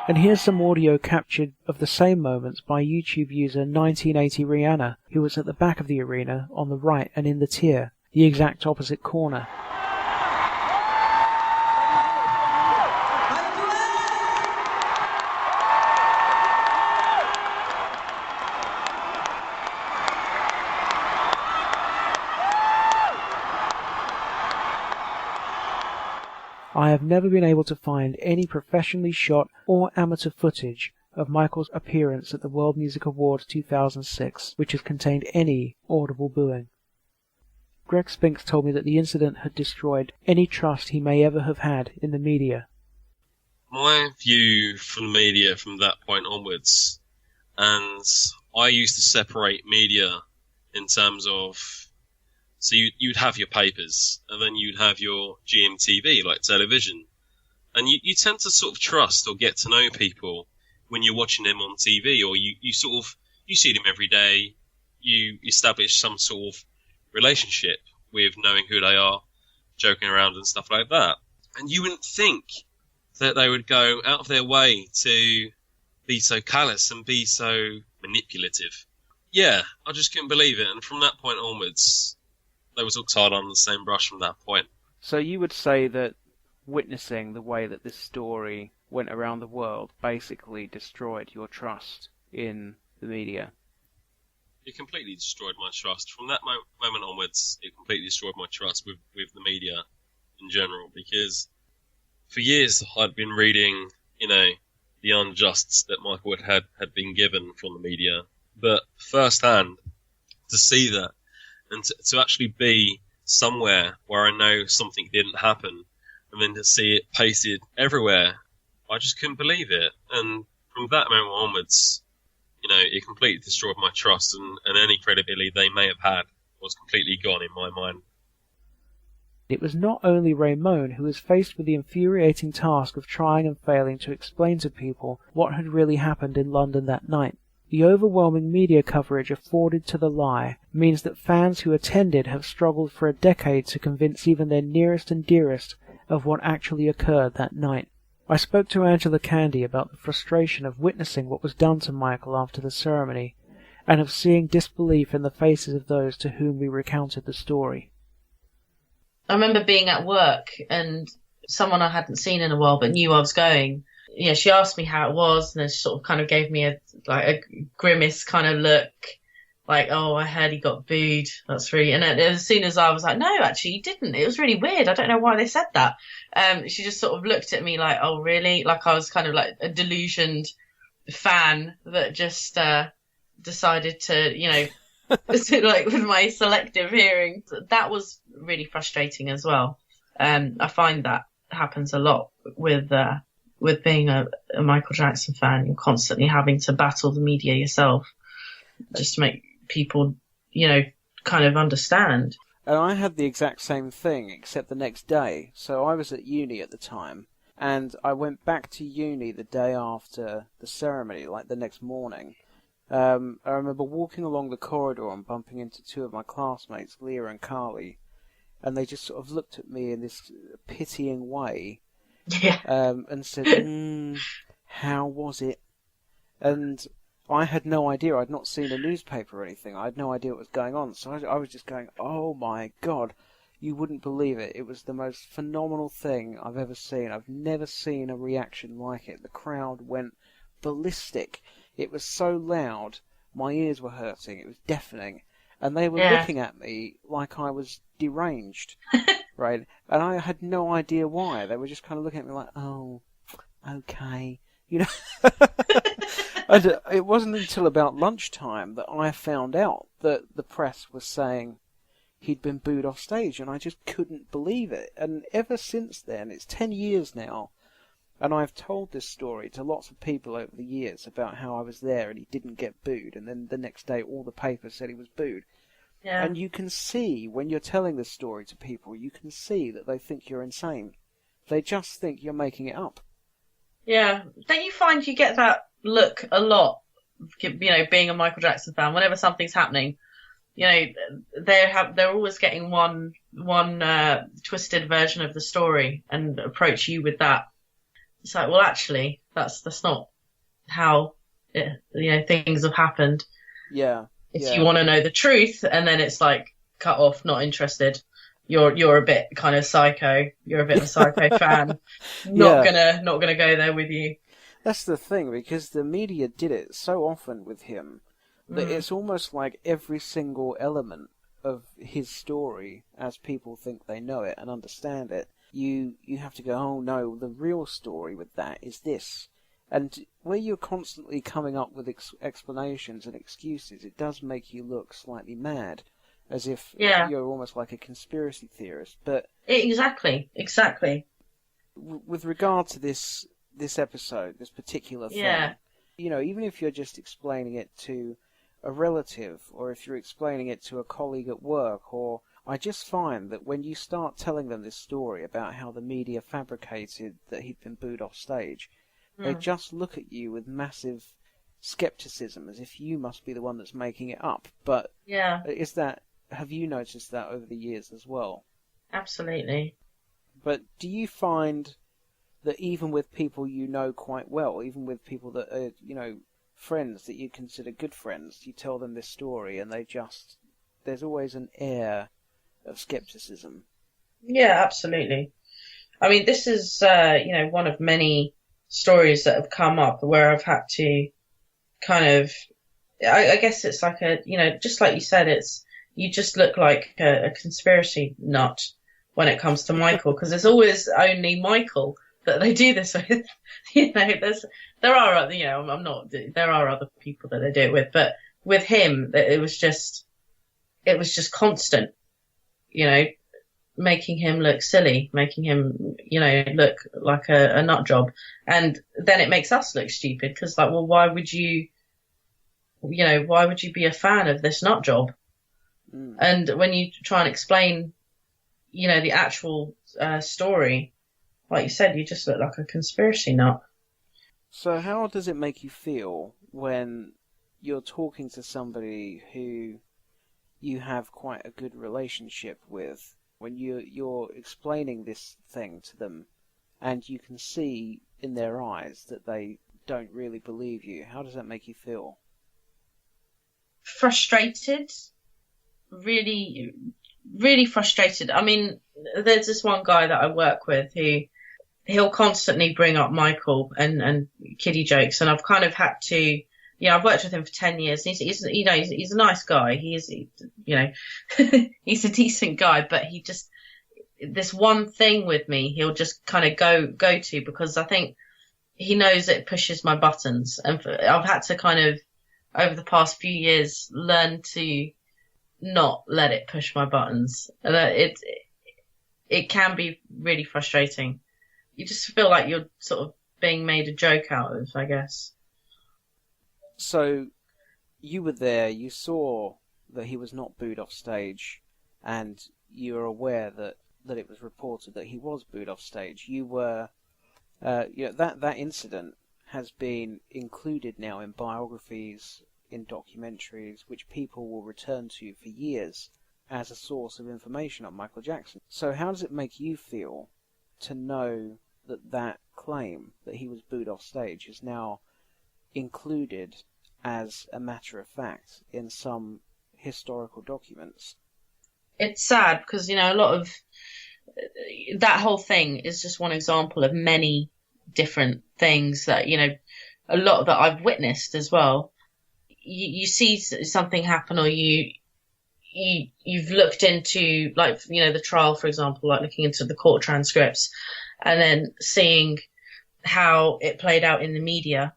And here's some audio captured of the same moments by YouTube user 1980 Rihanna, who was at the back of the arena, on the right and in the tier, the exact opposite corner. I have never been able to find any professionally shot or amateur footage of Michael's appearance at the World Music Awards 2006 which has contained any audible booing. Greg Spinks told me that the incident had destroyed any trust he may ever have had in the media. My view from the media from that point onwards, and I used to separate media in terms of, so you'd have your papers, and then you'd have your GMTV, like television. And you tend to sort of trust or get to know people when you're watching them on TV, or you see them every day, you establish some sort of relationship with knowing who they are, joking around and stuff like that. And you wouldn't think that they would go out of their way to be so callous and be so manipulative. Yeah, I just couldn't believe it, and from that point onwards, they was all tied on the same brush from that point. So you would say that witnessing the way that this story went around the world basically destroyed your trust in the media? It completely destroyed my trust. From that moment onwards, it completely destroyed my trust with the media in general, because for years I'd been reading, the unjusts that Michael had been given from the media, but firsthand, to see that, and to actually be somewhere where I know something didn't happen, and then to see it pasted everywhere, I just couldn't believe it. And from that moment onwards, it completely destroyed my trust, and any credibility they may have had was completely gone in my mind. It was not only Ramon who was faced with the infuriating task of trying and failing to explain to people what had really happened in London that night. The overwhelming media coverage afforded to the lie means that fans who attended have struggled for a decade to convince even their nearest and dearest of what actually occurred that night. I spoke to Angela Candy about the frustration of witnessing what was done to Michael after the ceremony, and of seeing disbelief in the faces of those to whom we recounted the story. I remember being at work and someone I hadn't seen in a while but knew I was going. Yeah, she asked me how it was, and then she sort of kind of gave me a grimace kind of look, like, oh, I heard he got booed. That's really. And as soon as I was like, no, actually, he didn't. It was really weird. I don't know why they said that. She just sort of looked at me like, oh, really? Like I was kind of like a delusioned fan that just decided to, you know, like with my selective hearing. That was really frustrating as well. I find that happens a lot with being a Michael Jackson fan. You're constantly having to battle the media yourself just to make people, you know, kind of understand. And I had the exact same thing, except the next day. So I was at uni at the time, and I went back to uni the day after the ceremony, like the next morning. I remember walking along the corridor and bumping into two of my classmates, Leah and Carly, and they just sort of looked at me in this pitying way, and said, how was it? And I had no idea. I'd not seen a newspaper or anything. I had no idea what was going on. So I was just going, oh my God, you wouldn't believe it. It was the most phenomenal thing I've ever seen. I've never seen a reaction like it. The crowd went ballistic. It was so loud, my ears were hurting. It was deafening. And they were looking at me like I was deranged, right? And I had no idea why. They were just kind of looking at me like, oh, okay. You know, and it wasn't until about lunchtime that I found out that the press was saying he'd been booed off stage, and I just couldn't believe it. And ever since then, it's 10 years now, and I've told this story to lots of people over the years about how I was there and he didn't get booed, and then the next day all the papers said he was booed. Yeah. And you can see, when you're telling this story to people, you can see that they think you're insane. They just think you're making it up. Yeah. Don't you find you get that look a lot, you know, being a Michael Jackson fan, whenever something's happening, you know, they're always getting one twisted version of the story and approach you with that. It's like, well, actually, that's not how things have happened. Yeah. If you want to know the truth, and then it's like, cut off, not interested. You're a bit kind of psycho. You're a bit of a psycho fan. Not gonna go there with you. That's the thing, because the media did it so often with him that it's almost like every single element of his story, as people think they know it and understand it, you have to go, oh no, the real story with that is this. And where you're constantly coming up with explanations and excuses, it does make you look slightly mad. As if you're almost like a conspiracy theorist, but exactly. With regard to this episode, this particular thing, you know, even if you're just explaining it to a relative, or if you're explaining it to a colleague at work, or I just find that when you start telling them this story about how the media fabricated that he'd been booed off stage, they just look at you with massive skepticism, as if you must be the one that's making it up. But have you noticed that over the years as well? Absolutely. But do you find that even with people you know quite well, even with people that are, you know, friends that you consider good friends, you tell them this story and there's always an air of skepticism? Yeah, absolutely. I mean, this is, one of many stories that have come up where I've had to kind of, I guess it's like just like you said, you just look like a conspiracy nut when it comes to Michael, because there's always only Michael that they do this with. You know, there are other people that they do it with, but with him, it was just constant, you know, making him look silly, making him, you know, look like a nut job. And then it makes us look stupid, because like, well, why would you be a fan of this nut job? And when you try and explain, you know, the actual story, like you said, you just look like a conspiracy nut. So how does it make you feel when you're talking to somebody who you have quite a good relationship with, when you're explaining this thing to them and you can see in their eyes that they don't really believe you? How does that make you feel? Frustrated. Really, really frustrated. I mean, there's this one guy that I work with who he'll constantly bring up Michael and kiddie jokes, and I've kind of had to. I've worked with him for 10 years. He's a nice guy. He's a decent guy, but he just, this one thing with me, he'll just kind of go to, because I think he knows it pushes my buttons. And I've had to kind of, over the past few years, learn to not let it push my buttons. And it can be really frustrating. You just feel like you're sort of being made a joke out of, I guess. So, you were there, you saw that he was not booed off stage, and you were aware that it was reported that he was booed off stage. You were, that incident has been included now in biographies, in documentaries, which people will return to for years as a source of information on Michael Jackson. So how does it make you feel to know that claim that he was booed off stage is now included as a matter of fact in some historical documents? It's sad because, a lot of that whole thing is just one example of many different things that, a lot that I've witnessed as well. You see something happen, or you've looked into, like, the trial, for example, like looking into the court transcripts and then seeing how it played out in the media.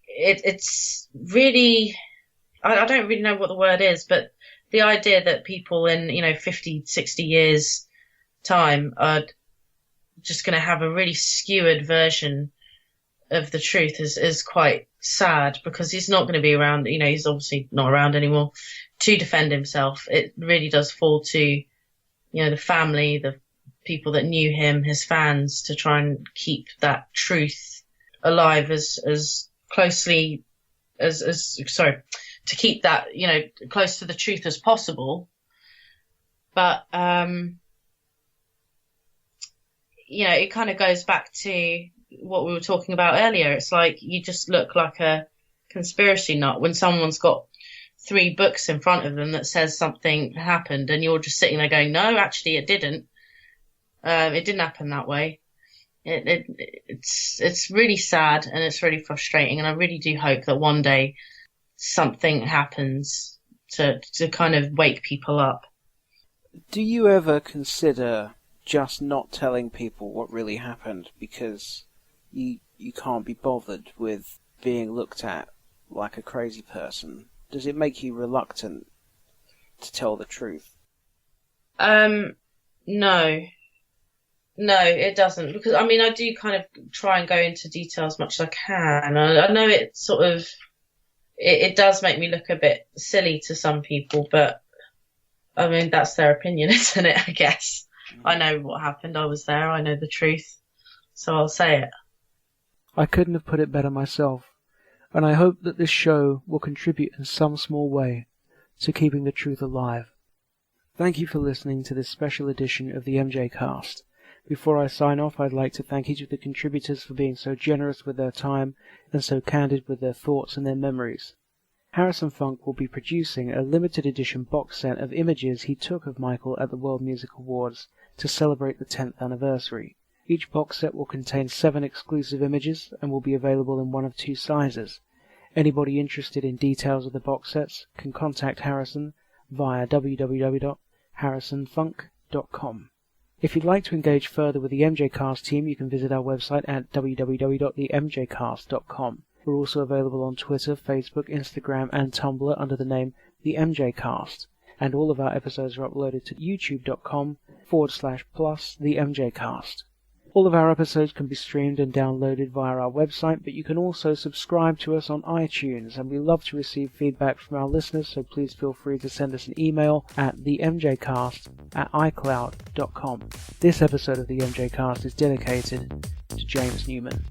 It's really, I don't really know what the word is, but the idea that people in, 50, 60 years time are just going to have a really skewered version of the truth is quite sad, because he's not going to be around, he's obviously not around anymore to defend himself. It really does fall to, the family, the people that knew him, his fans, to try and keep that truth alive as closely to keep that, close to the truth as possible. But, it kind of goes back to what we were talking about earlier. It's like you just look like a conspiracy nut when someone's got 3 books in front of them that says something happened, and you're just sitting there going, no, actually it didn't. It didn't happen that way. It's really sad, and it's really frustrating, and I really do hope that one day something happens to kind of wake people up. Do you ever consider just not telling people what really happened because you can't be bothered with being looked at like a crazy person? Does it make you reluctant to tell the truth? No, it doesn't, because I do kind of try and go into detail as much as I can. I know it sort of, it does make me look a bit silly to some people, but that's their opinion, isn't it? I guess. I know what happened. I was there. I know the truth. So I'll say it. I couldn't have put it better myself, and I hope that this show will contribute in some small way to keeping the truth alive. Thank you for listening to this special edition of the MJCast. Before I sign off, I'd like to thank each of the contributors for being so generous with their time and so candid with their thoughts and their memories. Harrison Funk will be producing a limited edition box set of images he took of Michael at the World Music Awards to celebrate the 10th anniversary. Each box set will contain 7 exclusive images and will be available in one of 2 sizes. Anybody interested in details of the box sets can contact Harrison via www.harrisonfunk.com. If you'd like to engage further with the MJCast team, you can visit our website at www.themjcast.com. We're also available on Twitter, Facebook, Instagram, and Tumblr under the name The MJCast, and all of our episodes are uploaded to youtube.com/+The MJCast. All of our episodes can be streamed and downloaded via our website, but you can also subscribe to us on iTunes, and we love to receive feedback from our listeners, so please feel free to send us an email at themjcast@icloud.com. This episode of the MJCast is dedicated to James Newman.